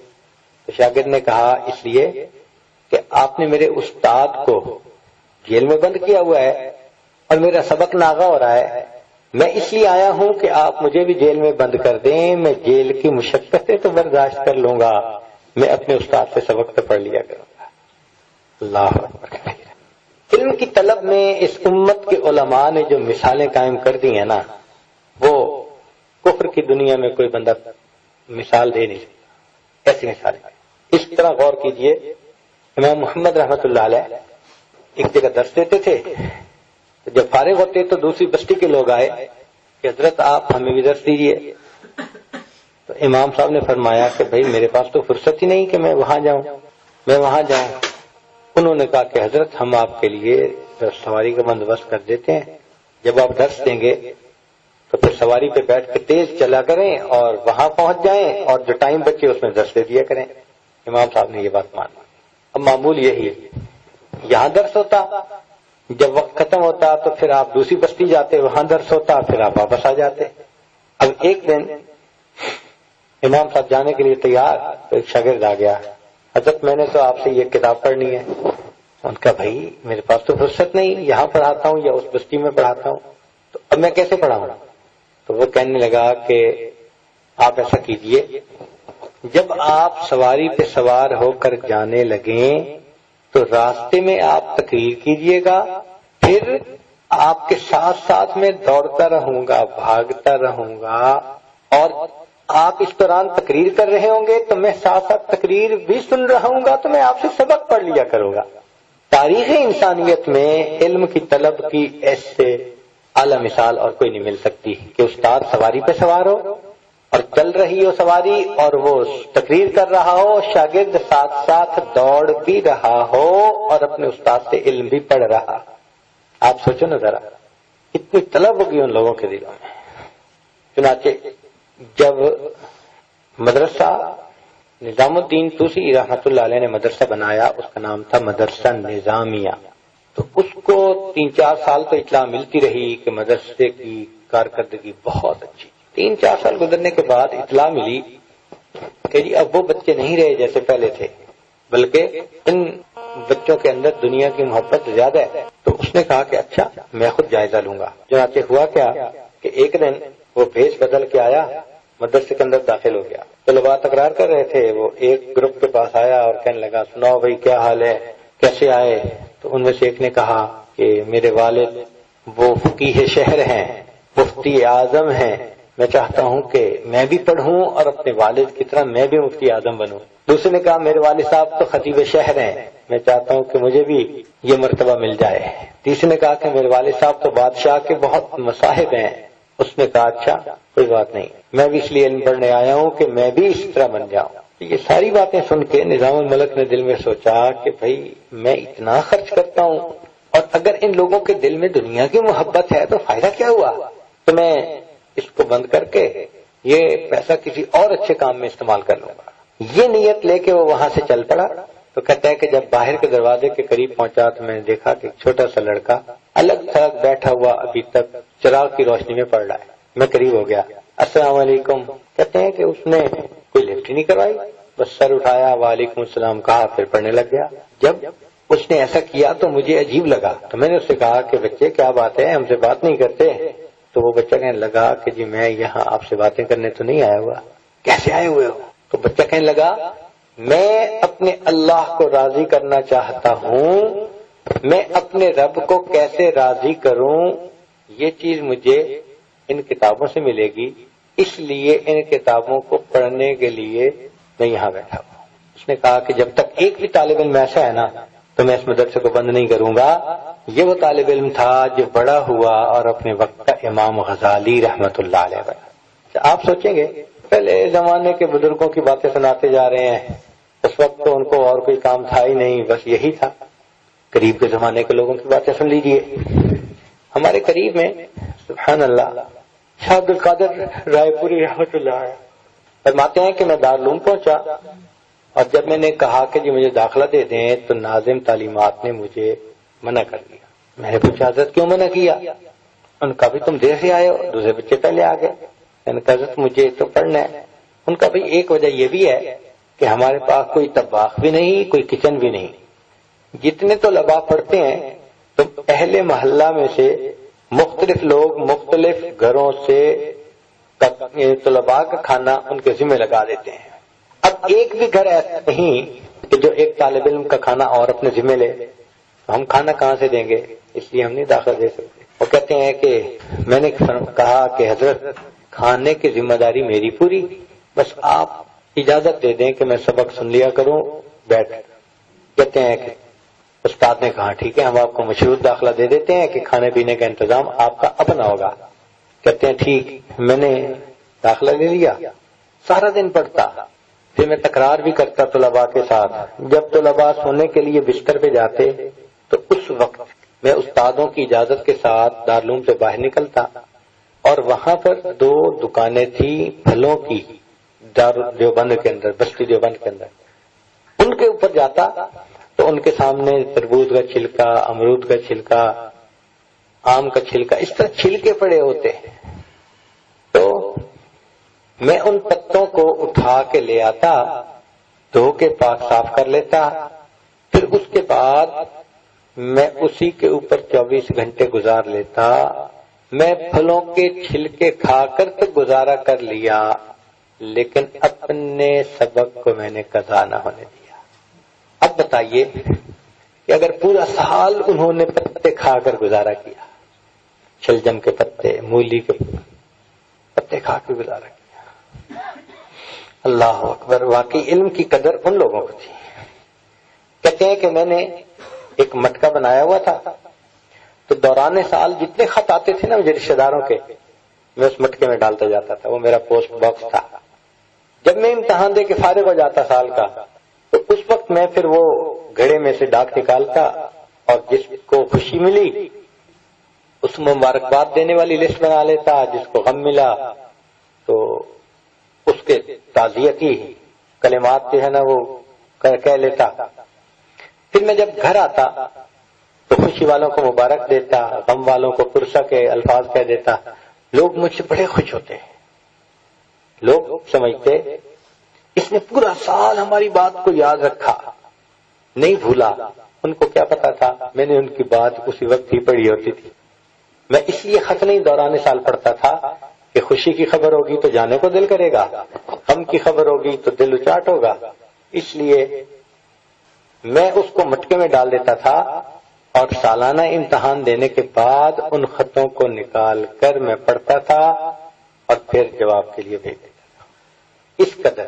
A: تو شاگرد نے کہا اس لیے کہ آپ نے میرے استاد کو جیل میں بند کیا ہوا ہے اور میرا سبق ناغا ہو رہا ہے. میں اس لیے آیا ہوں کہ آپ مجھے بھی جیل میں بند کر دیں. میں جیل کی مشقتیں تو برداشت کر لوں گا، میں اپنے استاد سے سبق تو پڑھ لیا کروں گا. اللہ اکبر. علم کی طلب میں اس امت کے علماء نے جو مثالیں قائم کر دی ہیں نا، وہ کفر کی دنیا میں کوئی بندہ مثال دے نہیں سکتا. ایسی مثالیں اس طرح غور کیجئے. امام محمد رحمت اللہ علیہ ایک جگہ درس دیتے تھے، تو جب فارغ ہوتے تو دوسری بستی کے لوگ آئے کہ حضرت آپ ہمیں بھی درس دیجئے. تو امام صاحب نے فرمایا کہ بھئی میرے پاس تو فرصت ہی نہیں کہ میں وہاں جاؤں. انہوں نے کہا کہ حضرت ہم آپ کے لیے سواری کا بندوبست کر دیتے ہیں. جب آپ درس دیں گے تو پھر سواری پہ بیٹھ کے تیز چلا کریں اور وہاں پہنچ جائیں اور جو ٹائم بچے اس میں درس دے دیا کریں. امام صاحب نے یہ بات مانی. اب معمول یہی ہے، یہاں درس ہوتا، جب وقت ختم ہوتا تو پھر آپ دوسری بستی جاتے، وہاں درس ہوتا، پھر آپ واپس آ جاتے. اب ایک دن امام صاحب جانے کے لیے تیار، تو ایک شاگرد آ گیا، حضرت میں نے تو آپ سے یہ کتاب پڑھنی ہے. ان کا بھائی میرے پاس تو فرصت نہیں، یہاں پڑھاتا ہوں یا اس بستی میں پڑھاتا ہوں، تو اب میں کیسے پڑھاؤں؟ تو وہ کہنے لگا کہ آپ ایسا کیجئے، جب آپ سواری پہ سوار ہو کر جانے لگیں تو راستے میں آپ تقریر کیجئے گا، پھر آپ کے ساتھ ساتھ میں دوڑتا رہوں گا، بھاگتا رہوں گا، اور آپ اس دوران تقریر کر رہے ہوں گے تو میں ساتھ ساتھ تقریر بھی سن رہا ہوں گا، تو میں آپ سے سبق پڑھ لیا کروں گا۔ تاریخ انسانیت میں علم کی طلب کی ایسے اعلی مثال اور کوئی نہیں مل سکتی کہ استاد سواری پہ سوار ہو اور چل رہی ہو سواری اور وہ تقریر کر رہا ہو، شاگرد ساتھ ساتھ دوڑ بھی رہا ہو اور اپنے استاد سے علم بھی پڑھ رہا۔ آپ سوچو نا ذرا، اتنی طلب ہوگی ان لوگوں کے دلوں میں۔ چنانچہ جب مدرسہ نظام الدین توسی رحمۃ اللہ علیہ نے مدرسہ بنایا، اس کا نام تھا مدرسہ نظامیہ، تو اس کو 3-4 سال تو اطلاع ملتی رہی کہ مدرسے کی کارکردگی بہت اچھی۔ 3-4 سال گزرنے کے بعد اطلاع ملی کہ جی اب وہ بچے نہیں رہے جیسے پہلے تھے، بلکہ ان بچوں کے اندر دنیا کی محبت زیادہ ہے۔ تو اس نے کہا کہ اچھا میں خود جائزہ لوں گا۔ چنانچہ ہوا کیا کہ ایک دن وہ بھیس بدل کے آیا، مدرسے کے اندر داخل ہو گیا۔ طلباء تکرار کر رہے تھے، وہ ایک گروپ کے پاس آیا اور کہنے لگا سناؤ بھائی کیا حال ہے، کیسے آئے؟ تو ان میں سے ایک نے کہا کہ میرے والد وہ فقیہ شہر ہیں، مفتی اعظم ہیں، میں چاہتا ہوں کہ میں بھی پڑھوں اور اپنے والد کی طرح میں بھی مفتی اعظم بنوں۔ دوسرے نے کہا میرے والد صاحب تو خطیب شہر ہیں، میں چاہتا ہوں کہ مجھے بھی یہ مرتبہ مل جائے۔ تیسرے نے کہا کہ میرے والد صاحب تو بادشاہ کے بہت مصاحب ہیں۔ اس نے کہا اچھا کوئی بات نہیں، میں بھی اس لیے علم پڑھنے آیا ہوں کہ میں بھی اس طرح بن جاؤں۔ یہ ساری باتیں سن کے نظام الملک نے دل میں سوچا کہ بھائی میں اتنا خرچ کرتا ہوں اور اگر ان لوگوں کے دل میں دنیا کی محبت ہے تو فائدہ کیا ہوا، تو میں اس کو بند کر کے یہ پیسہ کسی اور اچھے کام میں استعمال کر لوں گا۔ یہ نیت لے کے وہ وہاں سے چل پڑا۔ تو کہتا ہے کہ جب باہر کے دروازے کے قریب پہنچا تو میں نے دیکھا کہ ایک چھوٹا سا لڑکا الگ تھلگ بیٹھا ہوا ابھی تک چراغ کی روشنی میں پڑ رہا ہے۔ میں قریب ہو گیا، السلام علیکم۔ کہتے ہیں کہ اس نے کوئی لفٹ ہی نہیں کروائی، بس سر اٹھایا، وعلیکم السلام کہا، پھر پڑھنے لگ گیا۔ جب اس نے ایسا کیا تو مجھے عجیب لگا، تو میں نے اس سے کہا کہ بچے کیا بات ہے، ہم سے بات نہیں کرتے؟ تو وہ بچہ کہنے لگا کہ جی میں یہاں آپ سے باتیں کرنے تو نہیں آیا ہوا۔ کیسے آئے ہوئے ہو؟ تو بچہ کہنے لگا میں اپنے اللہ کو راضی کرنا چاہتا ہوں، میں اپنے رب کو کیسے راضی کروں، یہ چیز مجھے ان کتابوں سے ملے گی، اس لیے ان کتابوں کو پڑھنے کے لیے میں یہاں بیٹھا ہوں۔ اس نے کہا کہ جب تک ایک بھی طالب علم ایسا ہے نا تو میں اس مدرسے کو بند نہیں کروں گا۔ یہ وہ طالب علم تھا جو بڑا ہوا اور اپنے وقت کا امام غزالی رحمت اللہ علیہ بنا۔ آپ سوچیں گے پہلے زمانے کے بزرگوں کی باتیں سناتے جا رہے ہیں، اس وقت تو ان کو اور کوئی کام تھا ہی نہیں، بس یہی تھا۔ قریب کے زمانے کے لوگوں کی باتیں سن لیجئے۔ ہمارے قریب میں سبحان اللہ شاہ عبد القادر رائے پوری رحمت اللہ علیہ فرماتے ہیں کہ میں دارالعلوم پہنچا اور جب میں نے کہا کہ جی مجھے داخلہ دے دیں تو ناظم تعلیمات نے مجھے منع کر دیا۔ میں نے پوچھا حضرت کیوں منع کیا؟ ان کا بھی تم دیر سے آئے ہو، دوسرے بچے پہلے آ گئے۔ میں نے کہا حضرت مجھے تو پڑھنا ہے۔ ان کا بھی ایک وجہ یہ بھی ہے کہ ہمارے پاس کوئی طباخ بھی نہیں، کوئی کچن بھی نہیں۔ جتنے طلباء پڑھتے ہیں تو اہل محلہ میں سے مختلف لوگ مختلف گھروں سے طلباء کا کھانا ان کے ذمہ لگا دیتے ہیں۔ اب ایک بھی گھر ایسا نہیں کہ جو ایک طالب علم کا کھانا اور اپنے ذمہ لے، تو ہم کھانا کہاں سے دیں گے؟ اس لیے ہم نہیں داخلہ دے سکتے۔ وہ کہتے ہیں کہ میں نے کہا کہ حضرت کھانے کی ذمہ داری میری پوری، بس آپ اجازت دے دیں کہ میں سبق سن لیا کروں، بیٹھ۔ کہتے ہیں کہ استاد نے کہا ٹھیک ہے ہم آپ کو مشروط داخلہ دے دیتے ہیں کہ کھانے پینے کا انتظام آپ کا اپنا ہوگا۔ کہتے ہیں ٹھیک، میں نے داخلہ لے لیا، سارا دن پڑھتا، پھر میں تکرار بھی کرتا طلباء کے ساتھ۔ جب طلباء سونے کے لیے بستر پہ جاتے تو اس وقت میں استادوں کی اجازت کے ساتھ دارالعلوم سے باہر نکلتا اور وہاں پر 2 دکانیں تھی پھلوں کی دیوبند کے اندر، بستی دیوبند کے اندر، ان کے اوپر جاتا تو ان کے سامنے تربوز کا چھلکا، امرود کا چھلکا، آم کا چھلکا، اس طرح چھلکے پڑے ہوتے، تو میں ان پتوں کو اٹھا کے لے آتا، دھو کے پاک صاف کر لیتا، پھر اس کے بعد میں اسی کے اوپر 24 گھنٹے گزار لیتا۔ میں پھلوں کے چھلکے کھا کر تو گزارا کر لیا، لیکن اپنے سبق کو میں نے قضا نہ ہونے دیا۔ اب بتائیے کہ اگر پورا سال انہوں نے پتے کھا کر گزارا کیا، شلجم کے پتے، مولی کے پتے کھا کے گزارا کیا، اللہ اکبر، واقعی علم کی قدر ان لوگوں کو تھی۔ کہتے ہیں کہ میں نے ایک مٹکا بنایا ہوا تھا، تو دوران سال جتنے خط آتے تھے نا مجھے رشتے داروں کے، میں اس مٹکے میں ڈالتا جاتا تھا، وہ میرا پوسٹ باکس تھا۔ جب میں امتحان دے کے فارغ ہو جاتا سال کا، تو اس وقت میں پھر وہ گھڑے میں سے ڈاک نکالتا، اور جس کو خوشی ملی اس مبارکباد دینے والی لسٹ بنا لیتا، جس کو غم ملا تو اس کے تعزیتی کلمات جو ہے نا وہ کہہ لیتا۔ پھر میں جب گھر آتا تو خوشی والوں کو مبارک دیتا، غم والوں کو پرسہ کے الفاظ کہہ دیتا۔ لوگ مجھ سے بڑے خوش ہوتے ہیں، لوگ سمجھتے اس نے پورا سال ہماری بات کو یاد رکھا، نہیں بھولا۔ ان کو کیا پتا تھا میں نے ان کی بات اسی وقت ہی پڑھی ہوتی تھی۔ میں اس لیے خط نہیں دوران سال پڑھتا تھا کہ خوشی کی خبر ہوگی تو جانے کو دل کرے گا، غم کی خبر ہوگی تو دل اچاٹ ہوگا، اس لیے میں اس کو مٹکے میں ڈال دیتا تھا، اور سالانہ امتحان دینے کے بعد ان خطوں کو نکال کر میں پڑھتا تھا اور پھر جواب کے لیے بھیج دیتا تھا۔ اس قدر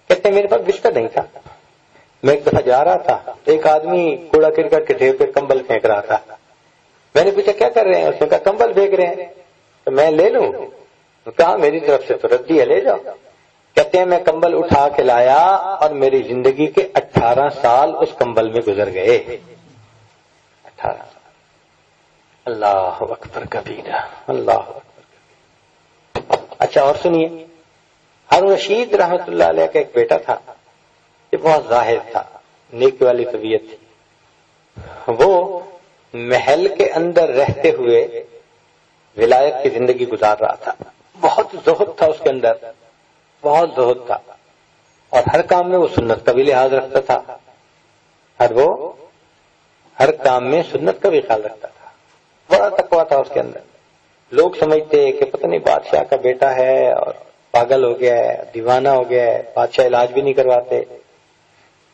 A: کہتے ہیں میرے پاس بستر نہیں تھا۔ میں ایک دفعہ جا رہا تھا تو ایک آدمی کوڑا کرکٹ کے ڈھیر پہ کمبل پھینک رہا تھا۔ میں نے پوچھا کیا کر رہے ہیں؟ اس نے کہا کمبل پھینک رہے ہیں۔ تو میں لے لوں؟ کہا میری طرف سے تو ردی ہے، لے جاؤ۔ کہتے ہیں میں کمبل اٹھا کے لایا اور میری زندگی کے 18 سال اس کمبل میں گزر گئے۔ 18 سال۔ اللہ اکبر کبیرہ، اللہ اکبر کبیرہ۔ اچھا اور سنیے، ہارون رشید رحمت اللہ علیہ کا ایک بیٹا تھا، یہ بہت زاہد تھا، نیکی والی طبیعت تھی۔ وہ محل کے اندر رہتے ہوئے ولایت کی زندگی گزار رہا تھا۔ بہت زہد تھا اس کے اندر، بہت زہد تھا، اور ہر کام میں وہ سنت کا بھی لحاظ رکھتا تھا، ہر کام میں سنت کا بھی خیال رکھتا تھا۔ بڑا تقویٰ تھا اس کے اندر۔ لوگ سمجھتے کہ پتہ نہیں بادشاہ کا بیٹا ہے اور پاگل ہو گیا ہے، دیوانہ ہو گیا ہے، بادشاہ علاج بھی نہیں کرواتے۔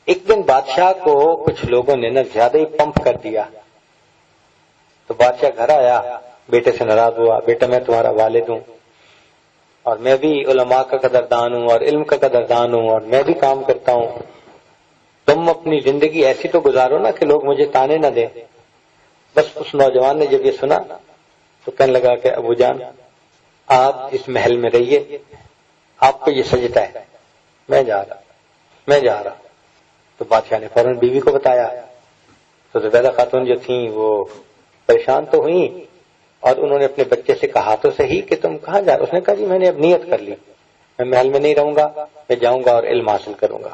A: ایک دن بادشاہ کو کچھ لوگوں نے زیادہ ہی پمپ کر دیا، تو بادشاہ گھر آیا، بیٹے سے ناراض ہوا، بیٹا میں تمہارا والد ہوں اور میں بھی علماء کا قدردان ہوں اور علم کا قدردان ہوں اور میں بھی کام کرتا ہوں، تم اپنی زندگی ایسی تو گزارو نا کہ لوگ مجھے تانے نہ دیں۔ بس اس نوجوان نے جب یہ سنا تو کہنے لگا کہ ابو جان آپ اس محل میں رہیے، آپ کو یہ سجتا ہے، میں جا رہا۔ تو بادشاہ نے فوراً بیوی کو بتایا، تو زبیدہ خاتون جو تھیں وہ پریشان تو ہوئیں، اور انہوں نے اپنے بچے سے کہا تو صحیح کہ تم کہاں جا رہے؟ اس نے کہا جی میں نے اب نیت کر لی، میں محل میں نہیں رہوں گا، میں جاؤں گا اور علم حاصل کروں گا۔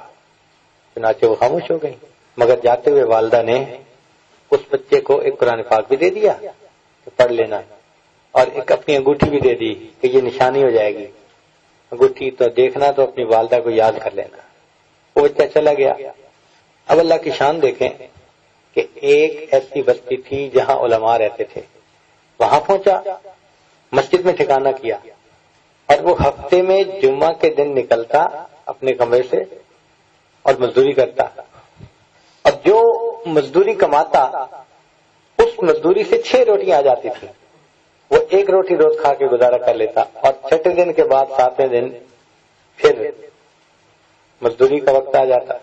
A: چنانچہ وہ خاموش ہو گئی، مگر جاتے ہوئے والدہ نے اس بچے کو ایک قرآن پاک بھی دے دیا کہ پڑھ لینا، اور ایک اپنی انگوٹھی بھی دے دی کہ یہ نشانی ہو جائے گی، انگوٹھی تو دیکھنا تو اپنی والدہ کو یاد کر لینا۔ وہ بچہ چلا گیا۔ اب اللہ کی شان دیکھیں کہ ایک ایسی بستی تھی جہاں علماء رہتے تھے، وہاں پہنچا، مسجد میں ٹھکانہ کیا، اور وہ ہفتے میں جمعہ کے دن نکلتا اپنے کمرے سے اور مزدوری کرتا، اور جو مزدوری کماتا اس مزدوری سے 6 روٹیاں آ جاتی تھی، وہ 1 روٹی روز کھا کے گزارا کر لیتا، اور 6 دن کے بعد 7ویں دن پھر مزدوری کا وقت آ جاتا۔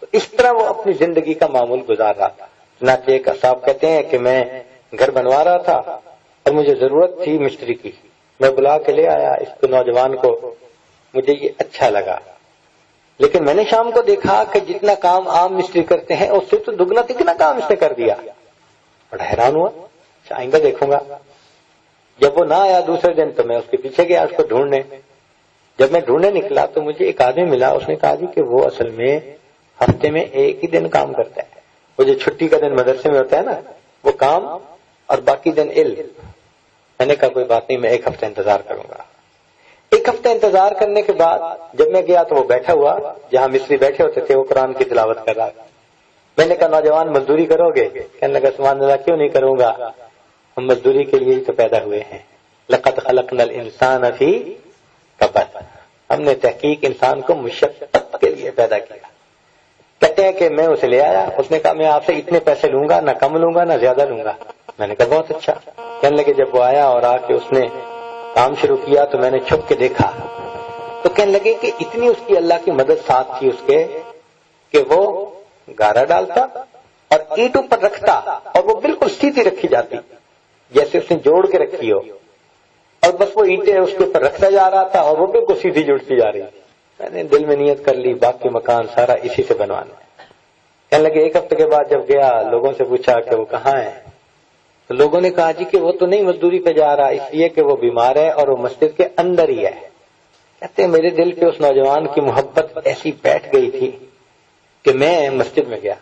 A: تو اس طرح وہ اپنی زندگی کا معمول گزار رہا تھا۔ چنانچہ ایک صاحب کہتے ہیں کہ میں گھر بنوا رہا تھا اور مجھے ضرورت تھی مستری کی، میں بلا کے لے آیا اس کو، نوجوان کو، مجھے یہ اچھا لگا، لیکن میں نے شام کو دیکھا کہ جتنا کام عام مستری کرتے ہیں اس سے تو دگنا تگنا کام اس نے کر دیا۔ بڑا حیران ہوا، آئندہ دیکھوں گا۔ جب وہ نہ آیا دوسرے دن تو میں اس کے پیچھے گیا اس کو ڈھونڈنے۔ جب میں ڈھونڈنے نکلا تو مجھے ایک آدمی ملا، اس نے کہا جی کہ وہ اصل میں ہفتے میں 1 ہی دن کام کرتا ہے، وہ جو چھٹی کا دن مدرسے میں ہوتا ہے نا وہ کام، اور باقی دن علم۔ میں نے کہا کوئی بات نہیں، میں 1 ہفتہ انتظار کروں گا۔ 1 ہفتہ انتظار کرنے کے بعد جب میں گیا تو وہ بیٹھا ہوا جہاں مصری بیٹھے ہوتے تھے، وہ قرآن کی تلاوت کر رہا تھا۔ میں نے کہا نوجوان مزدوری کرو گے؟ کہنے لگا سبحان اللہ کیوں نہیں کروں گا، ہم مزدوری کے لیے ہی تو پیدا ہوئے ہیں، لقد خلقنا الانسان فی کبد، ہم نے تحقیق انسان کو مشقت کے لیے پیدا کیا۔ کہتے ہیں کہ میں اسے لے آیا، اس نے کہا میں آپ سے اتنے پیسے لوں گا، نہ کم لوں گا نہ زیادہ لوں گا۔ میں نے کہا بہت اچھا۔ کہنے لگے جب وہ آیا اور آ کے اس نے کام شروع کیا تو میں نے چھپ کے دیکھا تو کہنے لگے کہ اتنی اس کی اللہ کی مدد ساتھ تھی اس کے کہ وہ گارا ڈالتا اور اینٹ اوپر رکھتا اور وہ بالکل سیدھی رکھی جاتی جیسے اس نے جوڑ کے رکھی ہو، اور بس وہ اینٹیں اس کے اوپر رکھتا جا رہا تھا اور وہ بالکل سیدھی جڑتی جا رہی. میں نے دل میں نیت کر لی باقی مکان سارا اسی سے بنوانا. کہنے لگے ایک ہفتے کے بعد جب گیا لوگوں سے پوچھا کہ وہ کہاں ہے، تو لوگوں نے کہا جی کہ وہ تو نہیں مزدوری پہ جا رہا اس لیے کہ وہ بیمار ہے اور وہ مسجد کے اندر ہی ہے. کہتے ہیں میرے دل پہ اس نوجوان کی محبت ایسی بیٹھ گئی تھی کہ میں مسجد میں گیا.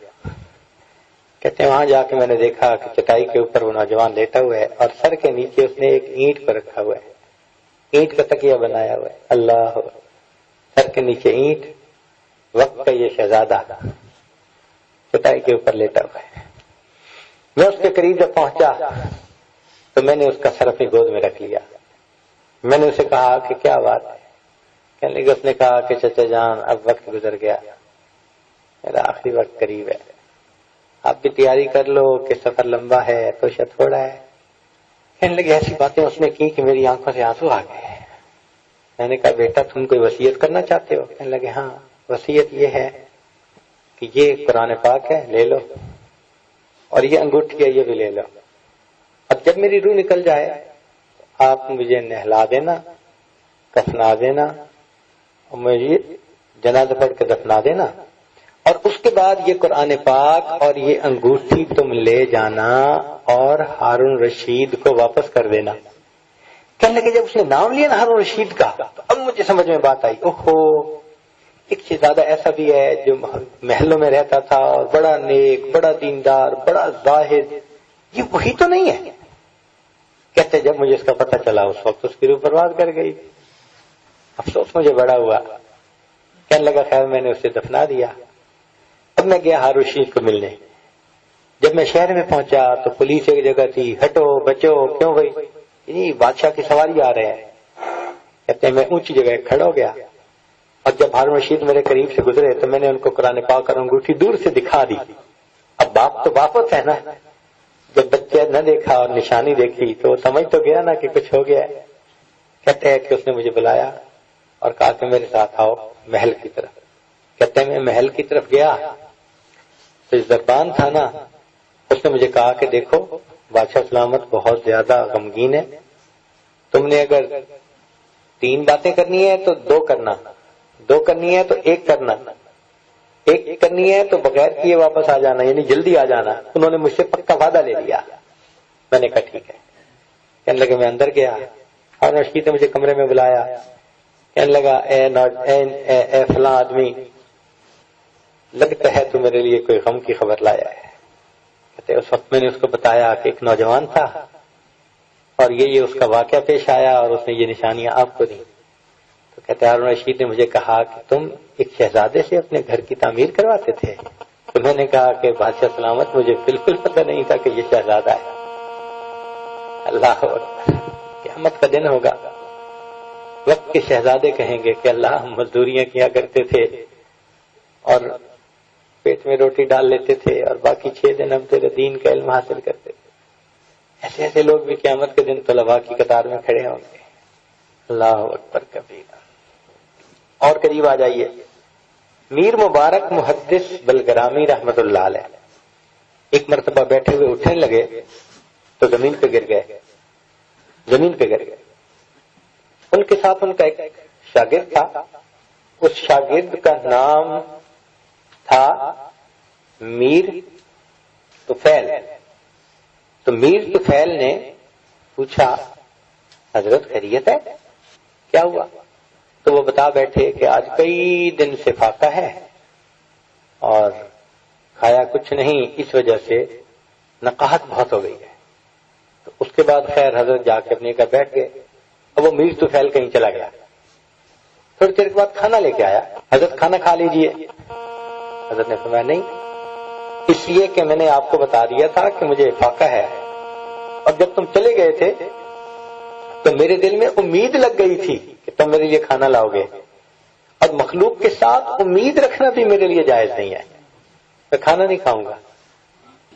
A: کہتے ہیں وہاں جا کے میں نے دیکھا کہ چٹائی کے اوپر وہ نوجوان لیٹا ہوا ہے اور سر کے نیچے اس نے ایک اینٹ پر رکھا ہوا ہے، اینٹ کا تکیہ بنایا ہوا ہے. اللہ، سر کے نیچے اینٹ، وقت کا یہ شہزادہ چٹائی کے اوپر لیٹا ہوا ہے. میں اس کے قریب جب پہنچا تو میں نے اس کا سر اپنی گود میں رکھ لیا. میں نے اسے کہا کہ کیا بات ہے؟ کہنے لگے اس نے کہا کہ چچا جان اب وقت گزر گیا، میرا آخری وقت قریب ہے، آپ بھی تیاری کر لو کہ سفر لمبا ہے تو شاید تھوڑا ہے. کہنے لگے ایسی باتیں اس نے کی کہ میری آنکھوں سے آنسو آ گئے. میں نے کہا بیٹا تم کوئی وصیت کرنا چاہتے ہو؟ کہنے لگے ہاں وصیت یہ ہے کہ یہ قرآن پاک ہے لے لو، اور یہ انگوٹھی ہے یہ بھی لے لو. اب جب میری روح نکل جائے آپ مجھے نہلا دینا، کفنا دینا اور مجھے جنازہ پڑھ کے دفنا دینا، اور اس کے بعد یہ قرآن پاک اور یہ انگوٹھی تم لے جانا اور ہارون رشید کو واپس کر دینا. کہنے لگے جب اس نے نام لیا نا ہارون رشید کا تو اب مجھے سمجھ میں بات آئی، اوہو ایک شہزادہ ایسا بھی ہے جو محلوں میں رہتا تھا اور بڑا نیک، بڑا دیندار، بڑا زاہد، یہ وہی تو نہیں ہے. کہتے جب مجھے اس کا پتہ چلا اس وقت اس کی روح پرواز کر گئی، افسوس مجھے بڑا ہوا. کہنے لگا خیر میں نے اسے دفنا دیا. اب میں گیا ہارون رشید کو ملنے. جب میں شہر میں پہنچا تو پولیس ایک جگہ تھی، ہٹو بچو کیوں بھائی، نہیں بادشاہ کی سواری آ رہے ہیں. کہتے ہیں میں اونچی جگہ کھڑا ہو گیا اور جب ہارون رشید میرے قریب سے گزرے تو میں نے ان کو قرآن پاک اور انگوٹھی دور سے دکھا دی. اب باپ تو باپ ہوتا ہے نا، جب بچے نہ دیکھا اور نشانی دیکھی تو سمجھ تو گیا نا کہ کچھ ہو گیا ہے. کہتے ہیں کہ اس نے مجھے بلایا اور کہا کہ میرے ساتھ آؤ محل کی طرف. کہتے ہیں میں محل کی طرف گیا تو زبان تھا نا، اس نے مجھے کہا کہ دیکھو بادشاہ سلامت بہت زیادہ غمگین ہے، تم نے اگر 3 باتیں کرنی ہے تو 2 کرنا، 2 کرنی ہے تو 1 کرنا، 1 کرنی ہے تو بغیر کیے واپس آ جانا، یعنی جلدی آ جانا. انہوں نے مجھ سے پکا وعدہ لے لیا. میں نے کہا ٹھیک ہے. کہنے لگے میں اندر گیا اور رشید نے مجھے کمرے میں بلایا. کہنے لگا اے فلاں آدمی لگتا ہے تو میرے لیے کوئی غم کی خبر لایا ہے. کہتے اس وقت میں نے اس کو بتایا کہ ایک نوجوان تھا اور یہ اس کا واقعہ پیش آیا اور اس نے یہ نشانیاں آپ کو دی. تو کہتے ہارون رشید نے مجھے کہا کہ تم ایک شہزادے سے اپنے گھر کی تعمیر کرواتے تھے. تو میں نے کہا کہ بادشاہ سلامت مجھے بالکل پتہ نہیں تھا کہ یہ شہزادہ ہے. اللہ اکبر، قیامت کا دن ہوگا، وقت کے شہزادے کہیں گے کہ اللہ ہم مزدوریاں کیا کرتے تھے اور پیٹ میں روٹی ڈال لیتے تھے اور باقی 6 دن ہم تیرے دین کا علم حاصل کرتے تھے. ایسے ایسے لوگ بھی قیامت کے دن طلباء کی قطار میں کھڑے ہوں گے. اللہ اکبر کبیرہ. اور قریب آ جائیے. میر مبارک محدث بلگرامی رحمت اللہ علیہ ایک مرتبہ بیٹھے ہوئے اٹھنے لگے تو زمین پہ گر گئے. ان کے ساتھ ان کا ایک شاگرد تھا. اس شاگرد کا نام تھا میر طفیل. تو میر طفیل نے پوچھا حضرت خیریت ہے، کیا ہوا؟ تو وہ بتا بیٹھے کہ آج کئی دن سے فاقہ ہے اور کھایا کچھ نہیں، اس وجہ سے نقاہت بہت ہو گئی ہے. تو اس کے بعد خیر حضرت جا کے اپنے گھر بیٹھ گئے. اب وہ میر طفیل کہیں چلا گیا. تھوڑی دیر کے بعد کھانا لے کے آیا. حضرت کھانا کھا لیجئے. حضرت نے فرمایا نہیں، اس لیے کہ میں نے آپ کو بتا دیا تھا کہ مجھے فاقہ ہے، اور جب تم چلے گئے تھے تو میرے دل میں امید لگ گئی تھی کہ تم میرے لیے کھانا لاؤ گے، اور مخلوق کے ساتھ امید رکھنا بھی میرے لیے جائز نہیں ہے، میں کھانا نہیں کھاؤں گا.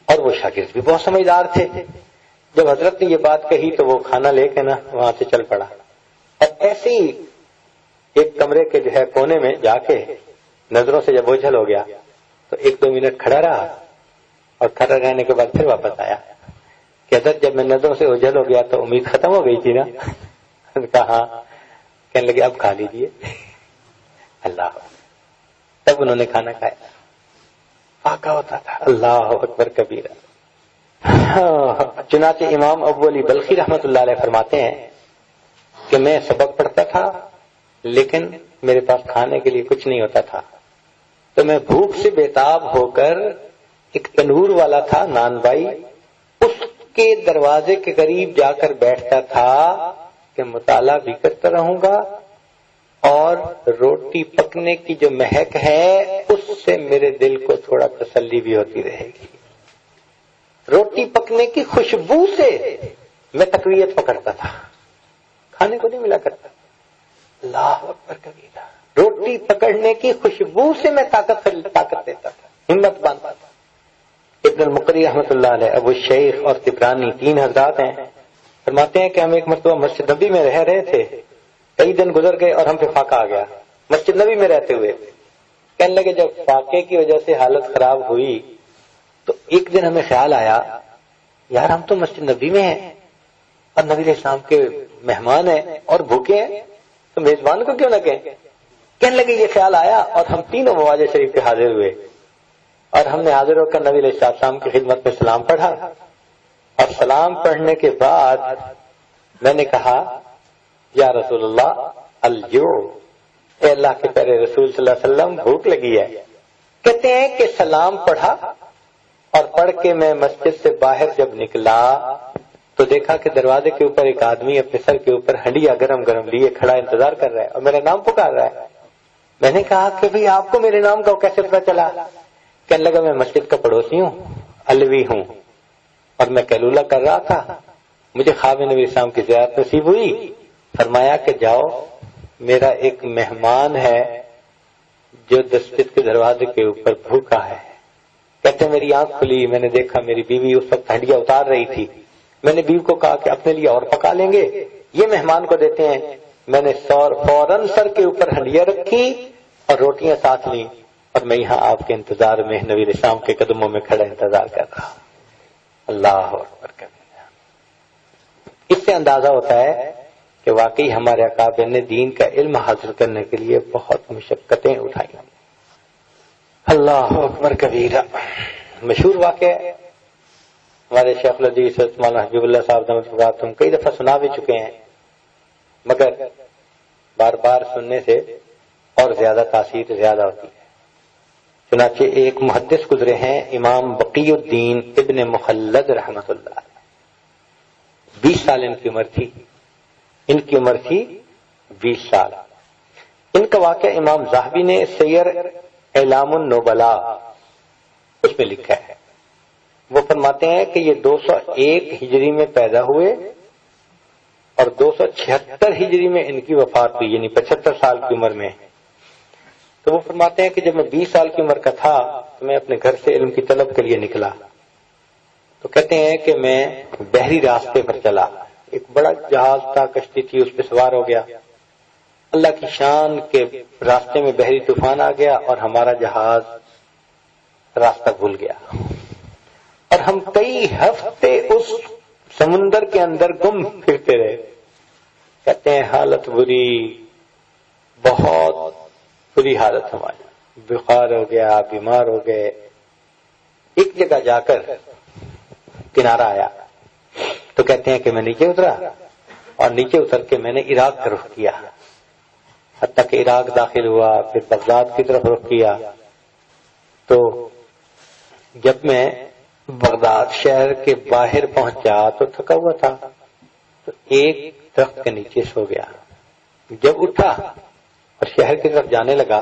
A: اور وہ شاگرد بھی بہت سمجھدار تھے. جب حضرت نے یہ بات کہی تو وہ کھانا لے کے نا وہاں سے چل پڑا. اور ایسے ہی ایک کمرے کے جو ہے کونے میں جا کے نظروں سے جب اوجھل ہو گیا تو 1-2 منٹ کھڑا رہا اور کھڑا رہنے کے بعد پھر واپس آیا کہ حضرت جب میں نظروں سے اوجھل ہو گیا تو امید ختم ہو گئی تھی نا. کہا ہاں. کہنے لگے اب کھا لیجیے. اللہ. تب انہوں نے کھانا کھایا. فاقہ ہوتا تھا. اللہ اکبر کبیرہ. چنانچہ امام ابو علی بلخی رحمۃ اللہ علیہ فرماتے ہیں کہ میں سبق پڑھتا تھا لیکن میرے پاس کھانے کے لیے کچھ نہیں ہوتا تھا تو میں بھوک سے بےتاب ہو کر ایک تنور والا تھا نان بائی اس کے دروازے کے قریب جا کر بیٹھتا تھا کہ مطالعہ بھی کرتا رہوں گا اور روٹی پکنے کی جو مہک ہے اس سے میرے دل کو تھوڑا تسلی بھی ہوتی رہے گی. روٹی پکنے کی خوشبو سے میں تقویت پکڑتا تھا. کھانے کو نہیں ملا کرتا. اللہ اکبر کبیرہ. روٹی پکڑنے کی خوشبو سے میں طاقت دیتا تھا, ہمت باندھتا تھا. ابن المقری رحمۃ اللہ علیہ, ابو شیخ اور طبرانی 3 حضرات ہیں, فرماتے ہیں کہ ہم ایک مرتبہ مسجد نبی میں رہ رہے تھے. کئی دن گزر گئے اور ہم پہ فاقہ آ گیا مسجد نبی میں رہتے ہوئے. کہنے لگے جب فاقے کی وجہ سے حالت خراب ہوئی تو ایک دن ہمیں خیال آیا یار ہم تو مسجد نبی میں ہیں اور نبی علیہ السلام کے مہمان ہیں اور بھوکے ہیں تو میزبان کو کیوں نہ کہیں. کہنے لگے یہ خیال آیا اور ہم تینوں مواضع شریف پہ حاضر ہوئے اور ہم نے حاضر ہو کر نبی علیہ السلام کی خدمت میں سلام پڑھا اور سلام پڑھنے کے بعد میں نے کہا یا رسول اللہ الجوع, اے اللہ کے پیارے رسول صلی اللہ علیہ وسلم بھوک لگی ہے. کہتے ہیں کہ سلام پڑھا اور پڑھ کے میں مسجد سے باہر جب نکلا تو دیکھا کہ دروازے کے اوپر ایک آدمی اپنے سر کے اوپر ہنڈیا گرم گرم لیے کھڑا انتظار کر رہا ہے اور میرا نام پکار رہا ہے. میں نے کہا کہ بھئی آپ کو میرے نام کا کیسے پتہ چلا؟ کہنے لگا میں مسجد کا پڑوسی ہوں, علوی ہوں اور میں قیلولہ کر رہا تھا, مجھے خواب نبی اسلام کی زیارت نصیب ہوئی. فرمایا کہ جاؤ میرا ایک مہمان ہے جو مسجد کے دروازے کے اوپر بھوکا ہے. کہتے میری آنکھ کھلی, میں نے دیکھا میری بیوی اس وقت ہنڈیا اتار رہی تھی. میں نے بیوی کو کہا کہ اپنے لیے اور پکا لیں گے, یہ مہمان کو دیتے ہیں. میں نے فوراً سر کے اوپر ہنڈیا رکھی اور روٹیاں ساتھ لیں اور میں یہاں آپ کے انتظار میں نبی السلام کے قدموں میں کھڑا انتظار کر رہا. اللہ اکبر. اس سے اندازہ ہوتا ہے کہ واقعی ہمارے اکابر نے دین کا علم حاصل کرنے کے لیے بہت مشقتیں اٹھائی. اللہ اکبر کبیرہ. مشہور واقعہ ہمارے شیخ الحدیث مولانا حبیب اللہ صاحب تم کئی دفعہ سنا بھی چکے ہیں مگر بار بار سننے سے اور زیادہ تاثیر زیادہ ہوتی ہے. چنانچہ ایک محدث گزرے ہیں امام بقی الدین ابن مخلد رحمۃ اللہ, 20 سال ان کی عمر تھی. ان کی عمر تھی 20 سال. ان کا واقعہ امام ذہبی نے سیر اعلام النبلاء اس میں لکھا ہے. وہ فرماتے ہیں کہ یہ 201 ہجری میں پیدا ہوئے اور 276 ہجری میں ان کی وفات ہوئی, یعنی 75 سال کی عمر میں. تو وہ فرماتے ہیں کہ جب میں 20 سال کی عمر کا تھا تو میں اپنے گھر سے علم کی طلب کے لیے نکلا. تو کہتے ہیں کہ میں بحری راستے پر چلا, ایک بڑا جہاز تھا, کشتی تھی, اس پہ سوار ہو گیا. اللہ کی شان کے راستے میں بحری طوفان آ گیا اور ہمارا جہاز راستہ بھول گیا اور ہم کئی ہفتے اس سمندر کے اندر گم پھرتے رہے. کہتے ہیں حالت بری, بہت بری حالت ہماری, بخار ہو گیا, بیمار ہو گئے. ایک جگہ جا کر کنارہ آیا تو کہتے ہیں کہ میں نیچے اترا اور نیچے اتر کے میں نے عراق کا رخ کیا, حتیٰ کہ عراق داخل ہوا, پھر بغداد کی طرف رخ کیا. تو جب میں بغداد شہر کے باہر پہنچا تو تھکا ہوا تھا تو ایک درخت کے نیچے سو گیا. جب اٹھا اور شہر کی طرف جانے لگا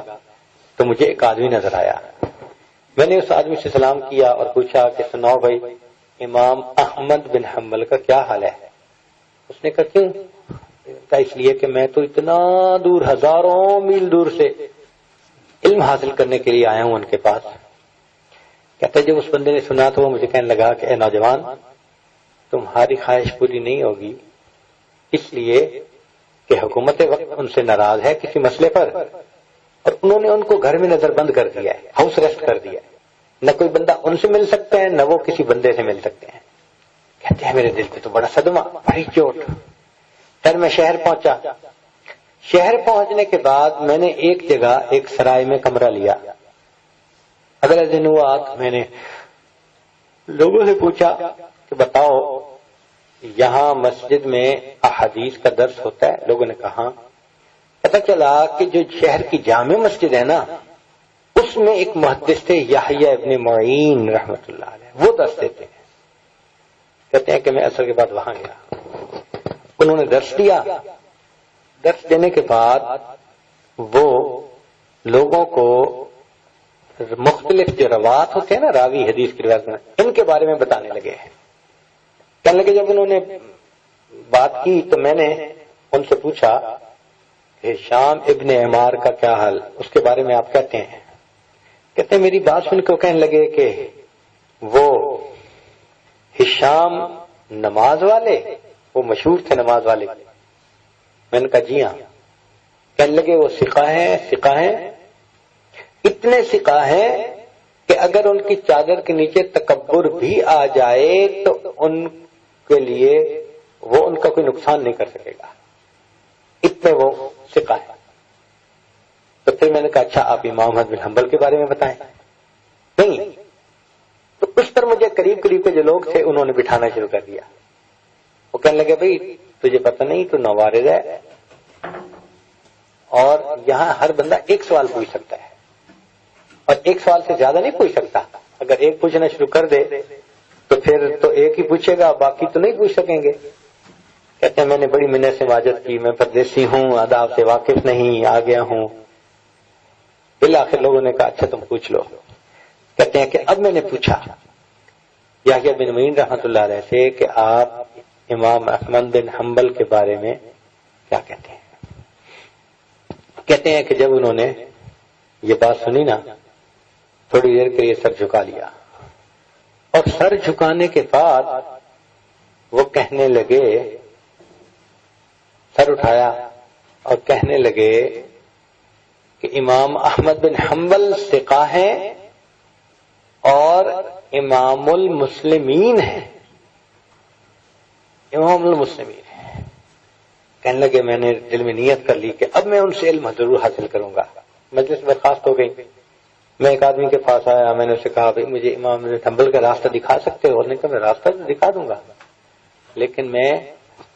A: تو مجھے ایک آدمی نظر آیا. میں نے اس آدمی سے سلام کیا اور پوچھا کہ سناؤ بھائی امام احمد بن حنبل کا کیا حال ہے؟ اس نے کہا کیوں؟ کہا اس لیے کہ میں تو اتنا دور, ہزاروں میل دور سے علم حاصل کرنے کے لیے آیا ہوں ان کے پاس. کہتا جب اس بندے نے سنا تو وہ مجھے کہنے لگا کہ اے نوجوان تمہاری خواہش پوری نہیں ہوگی اس لیے کہ حکومت وقت ان سے ناراض ہے کسی مسئلے پر، اور انہوں نے ان کو گھر میں نظر بند کر دیا ہے، ہاؤس ریسٹ کر دیا ہے، نہ کوئی بندہ ان سے مل سکتا ہے نہ وہ کسی بندے سے مل سکتے ہیں۔ کہتے ہیں میرے دل پہ تو بڑا صدمہ، بڑی چوٹ۔ پھر میں شہر پہنچا۔ شہر پہنچنے کے بعد میں نے ایک جگہ ایک سرائے میں کمرہ لیا۔ اگلے دن ہوا تو میں نے لوگوں سے پوچھا کہ بتاؤ یہاں مسجد میں احادیث کا درس ہوتا ہے؟ لوگوں نے کہا۔ پتہ چلا کہ جو شہر کی جامع مسجد ہے نا، اس میں ایک محدث تھے یحییٰ ابن معین رحمۃ اللہ علیہ، وہ درس دیتے ہیں۔ کہتے ہیں کہ میں عصر کے بعد وہاں گیا، انہوں نے درس دیا۔ درس دینے کے بعد وہ لوگوں کو مختلف جو روایات ہوتے ہیں نا، راوی حدیث کی روایت میں، ان کے بارے میں بتانے لگے ہیں۔ کہنے لگے جب انہوں نے بات کی تو میں نے ان سے پوچھا کہ شام ابن عمار کا کیا حال، اس کے بارے میں آپ کہتے ہیں؟ کہتے ہیں میری بات سن کے کہنے لگے کہ وہ ہشام نماز والے، وہ مشہور تھے نماز والے۔ میں نے کہا جی ہاں۔ کہنے لگے وہ ثقہ ہیں، اتنے ثقہ ہیں کہ اگر ان کی چادر کے نیچے تکبر بھی آ جائے تو ان کے لیے وہ ان کا کوئی نقصان نہیں کر سکے گا، اتنے وہ ثقہ ہے۔ تو پھر میں نے کہا اچھا آپ امام احمد بن حنبل کے بارے میں بتائیں۔ نہیں، تو اس پر مجھے قریب کے جو لوگ تھے انہوں نے بٹھانا شروع کر دیا۔ وہ کہنے لگے بھائی تجھے پتہ نہیں تو نوارد ہے، اور یہاں ہر بندہ ایک سوال پوچھ سکتا ہے، اور ایک سوال سے زیادہ نہیں پوچھ سکتا۔ اگر ایک پوچھنا شروع کر دے تو پھر تو ایک ہی پوچھے گا، باقی تو نہیں پوچھ سکیں گے۔ کہتے ہیں میں نے بڑی منت سے ماجت کی، میں پردیسی ہوں، آداب سے واقف نہیں، آ گیا ہوں۔ بالآخر لوگوں نے کہا اچھا تم پوچھ لو۔ کہتے ہیں کہ اب میں نے پوچھا یحییٰ بن معین رحمۃ اللہ علیہ سے کہ آپ امام احمد بن حنبل کے بارے میں کیا کہتے ہیں؟ کہتے ہیں کہ جب انہوں نے یہ بات سنی نا، تھوڑی دیر کے لیے سر جھکا لیا، اور سر جھکانے کے بعد وہ کہنے لگے، سر اٹھایا اور کہنے لگے کہ امام احمد بن حنبل ثقہ ہیں اور امام المسلمین ہیں، امام المسلمین ہیں۔ کہنے لگے میں نے دل میں نیت کر لی کہ اب میں ان سے علم ضرور حاصل کروں گا۔ مجلس برخاست ہو گئی۔ میں ایک آدمی کے پاس آیا، میں نے اسے کہا بھائی مجھے امام حنبل کا راستہ دکھا سکتے ہو؟ انہوں نے کہا میں راستہ تو دکھا دوں گا، لیکن میں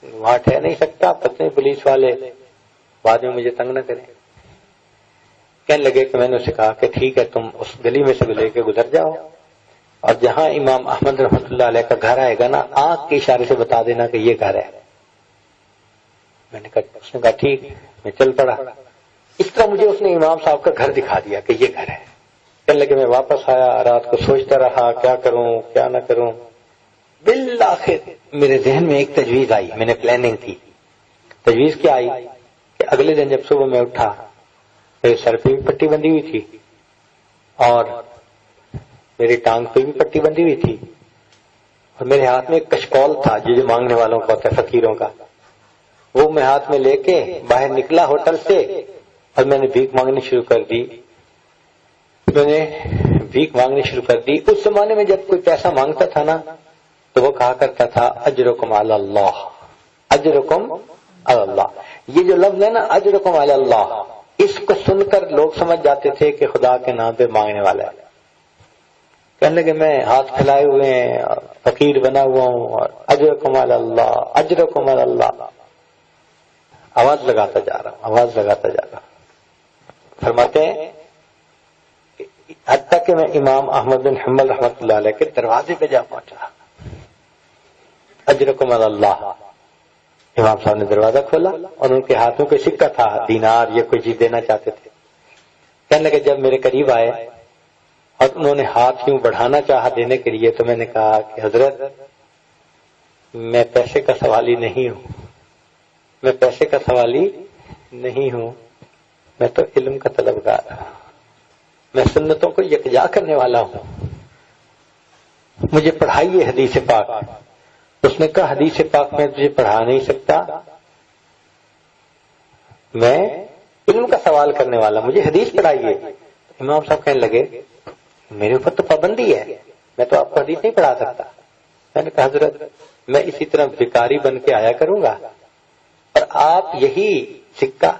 A: وہاں ٹھہر نہیں سکتا، پتہ نہیں پولیس والے بعد میں مجھے تنگ نہ کریں۔ کہنے لگے کہ میں نے اسے کہا کہ ٹھیک ہے تم اس گلی میں سے لے کے گزر جاؤ، اور جہاں امام احمد رحمۃ اللہ علیہ کا گھر آئے گا نا، آنکھ کے اشارے سے بتا دینا کہ یہ گھر ہے۔ میں نے کہا، اس نے کہا ٹھیک، میں چل پڑا۔ اس طرح مجھے اس نے امام صاحب کا گھر دکھا دیا کہ یہ گھر ہے۔ کہنے لگے میں واپس آیا، رات کو سوچتا رہا کیا کروں کیا نہ کروں۔ بالآخر میرے ذہن میں ایک تجویز آئی، میں نے پلاننگ کی۔ تجویز کیا آئی کہ اگلے دن جب صبح میں اٹھا، میرے سر پہ بھی پٹی بندھی ہوئی تھی اور میری ٹانگ پہ بھی پٹی بندھی ہوئی تھی، اور میرے ہاتھ میں ایک کشکول تھا جو مانگنے والوں کا ہوتا ہے فقیروں کا، وہ میں ہاتھ میں لے کے باہر نکلا ہوٹل سے، اور میں نے بھیک مانگنی شروع کر دی۔ میں نے بھیک مانگنی شروع کر دی۔ اس زمانے میں جب کوئی پیسہ مانگتا تھا نا تو وہ کہا کرتا تھا اجرکم علی اللہ، اجرکم علی اللہ۔ یہ جو لفظ ہے نا اجرکم علی اللہ، اس کو سن کر لوگ سمجھ جاتے تھے کہ خدا کے نام پہ مانگنے والا ہے۔ کہنے لگے میں ہاتھ پھیلائے ہوئے ہیں، فقیر بنا ہوا ہوں، اور اجرکم علی اللہ، اجرکم علی اللہ، آواز لگاتا جا رہا ہوں، آواز لگاتا جا رہا ہوں۔ فرماتے ہیں حتیٰ کہ میں امام احمد بن حنبل رحمۃ اللہ علیہ کے دروازے پہ جا پہنچا۔ اجرکم علی اللہ، امام صاحب نے دروازہ کھولا اور ان کے ہاتھوں کوئی سکہ تھا، دینار یا کوئی چیز دینا چاہتے تھے۔ کہنے لگے جب میرے قریب آئے اور انہوں نے ہاتھ یوں بڑھانا چاہا دینے کے لیے تو میں نے کہا کہ حضرت میں پیسے کا سوالی نہیں ہوں، میں پیسے کا سوالی نہیں ہوں، میں تو علم کا طلبگار ہوں، میں سنتوں کو یکجا کرنے والا ہوں، مجھے پڑھائیے حدیث پاک۔ اس نے کہا حدیث پاک میں تجھے پڑھا نہیں سکتا، میں علم کا سوال کرنے والا، مجھے حدیث پڑھائیے۔ امام صاحب کہنے لگے میرے اوپر تو پابندی ہے، میں تو آپ کو حدیث نہیں پڑھا سکتا۔ میں نے کہا حضرت میں اسی طرح بھکاری بن کے آیا کروں گا اور آپ یہی سکہ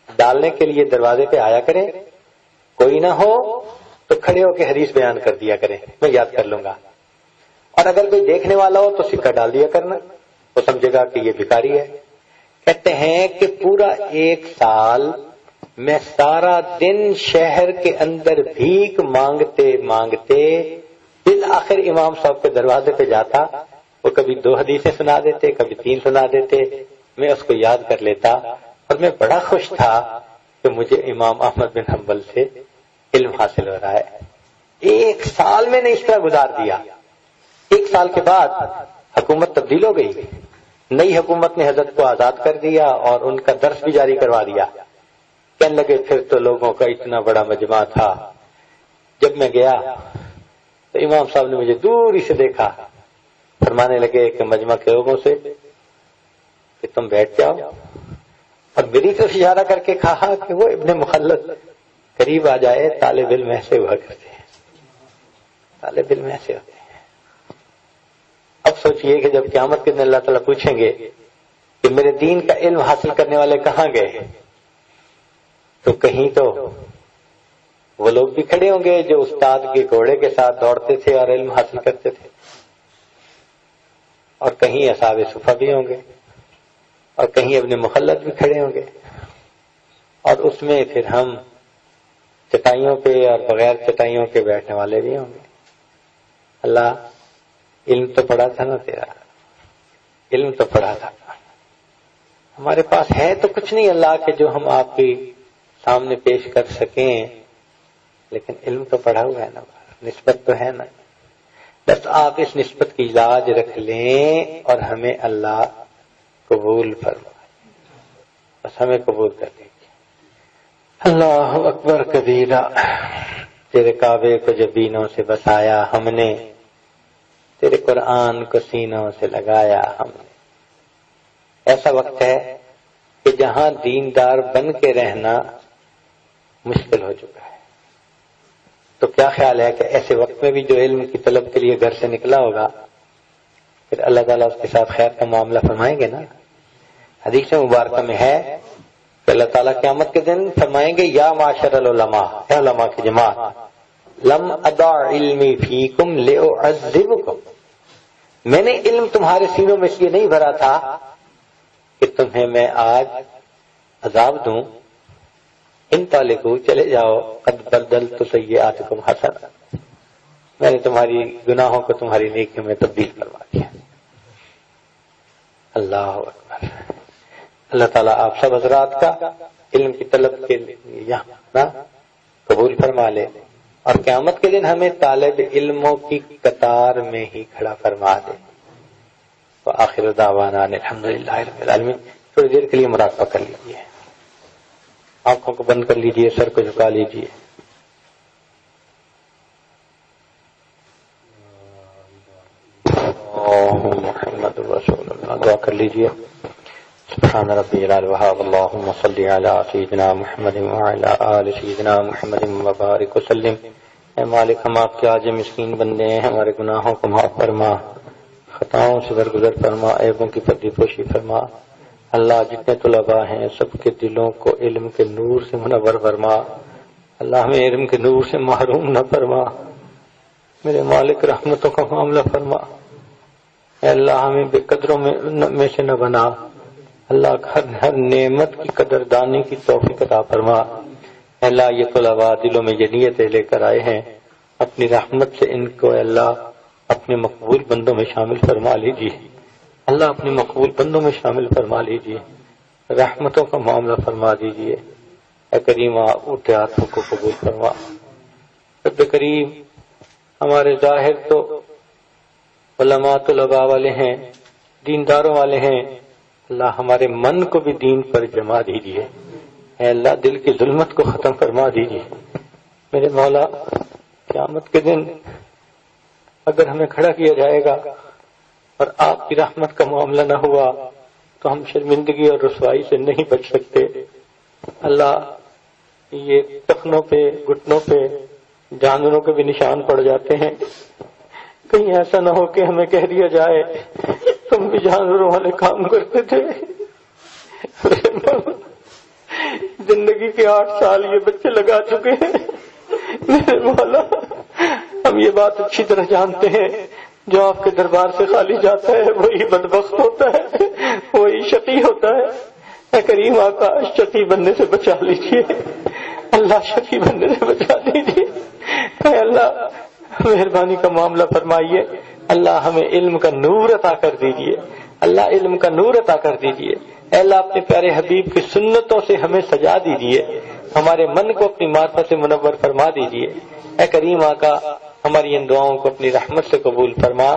A: ڈالنے کے لیے دروازے پہ آیا کریں، کوئی نہ ہو تو کھڑے ہو کے حدیث بیان کر دیا کریں، میں یاد کر لوں گا، اور اگر کوئی دیکھنے والا ہو تو سکہ ڈال دیا کرنا، وہ سمجھے گا کہ یہ بھکاری ہے۔ کہتے ہیں کہ پورا 1 سال میں سارا دن شہر کے اندر بھیک مانگتے مانگتے بالآخر امام صاحب کے دروازے پہ جاتا، وہ کبھی 2 حدیثیں سنا دیتے، کبھی 3 سنا دیتے، میں اس کو یاد کر لیتا، اور میں بڑا خوش تھا کہ مجھے امام احمد بن حنبل سے علم حاصل ہو رہا ہے۔ 1 سال میں نے اس طرح گزار دیا۔ 1 سال کے بعد حکومت تبدیل ہو گئی، نئی حکومت نے حضرت کو آزاد کر دیا اور ان کا درس بھی جاری کروا دیا۔ کہنے لگے پھر تو لوگوں کا اتنا بڑا مجمع تھا، جب میں گیا تو امام صاحب نے مجھے دوری سے دیکھا، فرمانے لگے کہ مجمع کے لوگوں سے کہ تم بیٹھ جاؤ، اور میری طرف اشارہ کر کے کہا کہ وہ ابن مخلد قریب آ جائے، طالب علم ایسے ہوا کرتے ہیں، طالب علم ایسے ہوتے ہیں۔ اب سوچئے کہ جب قیامت کے دن اللہ تعالیٰ پوچھیں گے کہ میرے دین کا علم حاصل کرنے والے کہاں گئے، تو کہیں تو وہ لوگ بھی کھڑے ہوں گے جو استاد کے گھوڑے کے ساتھ دوڑتے تھے اور علم حاصل کرتے تھے، اور کہیں اصحاب صفہ بھی ہوں گے، اور کہیں ابن مخلد بھی کھڑے ہوں گے، اور اس میں پھر ہم چٹائیوں پہ اور بغیر چٹائیوں کے بیٹھنے والے بھی ہوں گے۔ اللہ علم تو پڑھا تھا نا تیرا، علم تو پڑھا تھا، ہمارے پاس ہے تو کچھ نہیں اللہ کے جو ہم آپ کے سامنے پیش کر سکیں، لیکن علم تو پڑھا ہوا ہے نا، نسبت تو ہے نا، بس آپ اس نسبت کی لاج رکھ لیں اور ہمیں اللہ قبول فرمائے، بس ہمیں قبول کر لیجیے۔ اللہ اکبر کبیرہ، تیرے کعبے کو جبینوں سے بسایا ہم نے، تیرے قرآن کو سینوں سے لگایا ہم نے۔ ایسا وقت ہے کہ جہاں دیندار بن کے رہنا مشکل ہو چکا ہے، تو کیا خیال ہے کہ ایسے وقت میں بھی جو علم کی طلب کے لیے گھر سے نکلا ہوگا، پھر اللہ تعالیٰ اس کے ساتھ خیر کا معاملہ فرمائیں گے نا۔ حدیث مبارکہ میں ہے کہ اللہ تعالیٰ قیامت کے دن فرمائیں گے یا معاشر العلماء، اے علماء کی جماعت، لم اضع علمی فیکم لأعذبکم، میں نے علم تمہارے سینوں میں اس لیے نہیں بھرا تھا کہ تمہیں میں آج عذاب دوں، ان طالقو چلے جاؤ، قد بدلت سیئاتکم حسنہ، میں نے تمہاری گناہوں کو تمہاری نیکیوں میں تبدیل کروا دیا۔ اللہ اکبر۔ اللہ تعالیٰ آپ سب حضرات کا علم کی طلب کے لیے یہاں قبول فرما لے، اور قیامت کے دن ہمیں طالب علموں کی قطار میں ہی کھڑا فرما دے۔ وآخر دعوانا الحمدللہ رب العالمین۔ تھوڑی دیر کے لیے مراقبہ کر لیجیے، آنکھوں کو بند کر لیجیے، سر کو جھکا لیجیے۔ محمد رسول اللہ، دعا کر لیجیے۔ سبحان ربی الوہاب، اللہم صلی علی سیدنا محمد وعلی آل سیدنا محمد وبارک وسلم۔ اے مالک، ہم آپ کے عاجز مسکین بندے ہیں، ہمارے گناہوں کو معاف فرما، خطاؤں سے درگزر فرما، عیبوں کی پردی پوشی فرما۔ اللہ جتنے طلباء ہیں سب کے دلوں کو علم کے نور سے منور فرما، اللہ ہمیں علم کے نور سے محروم نہ فرما۔ میرے مالک رحمتوں کا معاملہ فرما، اے اللہ ہمیں بے قدروں میں سے نہ بنا، اللہ ہر نعمت کی قدردانی کی توفیق عطا فرما۔ اے اللہ یہ طلباء دلوں میں یہ نیتیں لے کر آئے ہیں، اپنی رحمت سے ان کو اے اللہ اپنے مقبول بندوں میں شامل فرما لیجیے، اللہ اپنے مقبول بندوں میں شامل فرما لیجیے، رحمتوں کا معاملہ فرما دیجیے۔ اے کریم اٹھے ہاتھوں کو قبول فرما۔ رب کریم، ہمارے ظاہر تو علماء طلباء والے ہیں، دینداروں والے ہیں، اللہ ہمارے من کو بھی دین پر جما دیجیے۔ اے اللہ دل کی ظلمت کو ختم فرما دیجیے۔ میرے مولا، قیامت کے دن اگر ہمیں کھڑا کیا جائے گا اور آپ کی رحمت کا معاملہ نہ ہوا تو ہم شرمندگی اور رسوائی سے نہیں بچ سکتے۔
B: اللہ یہ ٹخنوں پہ گھٹنوں پہ جانوروں کے بھی نشان پڑ جاتے ہیں، کہیں ایسا نہ ہو کہ ہمیں کہہ دیا جائے تم بھی جانوروں والے کام کرتے تھے۔ زندگی کے 8 سال یہ بچے لگا چکے ہیں، میرے مولا ہم یہ بات اچھی طرح جانتے ہیں، جو آپ کے دربار سے خالی جاتا ہے وہی بدبخت ہوتا ہے، وہی شقی ہوتا ہے۔ اے کریم آقا شقی بننے سے بچا لیجیے، اللہ شقی بننے سے بچا دیجیے۔ اے اللہ مہربانی کا معاملہ فرمائیے، اللہ ہمیں علم کا نور عطا کر دیجیے، اللہ علم کا نور عطا کر دیجیے۔ اے اللہ اپنے پیارے حبیب کی سنتوں سے ہمیں سجا دیجیے، ہمارے من کو اپنی معرفت سے منور فرما دیجیے۔ اے کریم آقا ہماری ان دعاؤں کو اپنی رحمت سے قبول فرما۔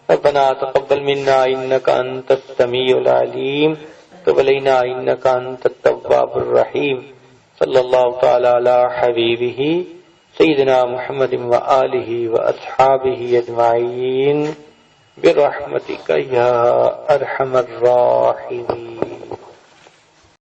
B: ربنا تقبل منا انک انت السمیع العلیم وتب علینا انک انت التواب الرحیم۔ صلی اللہ تعالی علی حبیبہ سیدنا محمد وآلہ واصحابہ اجمعین برحمتک یا ارحم الراحمین۔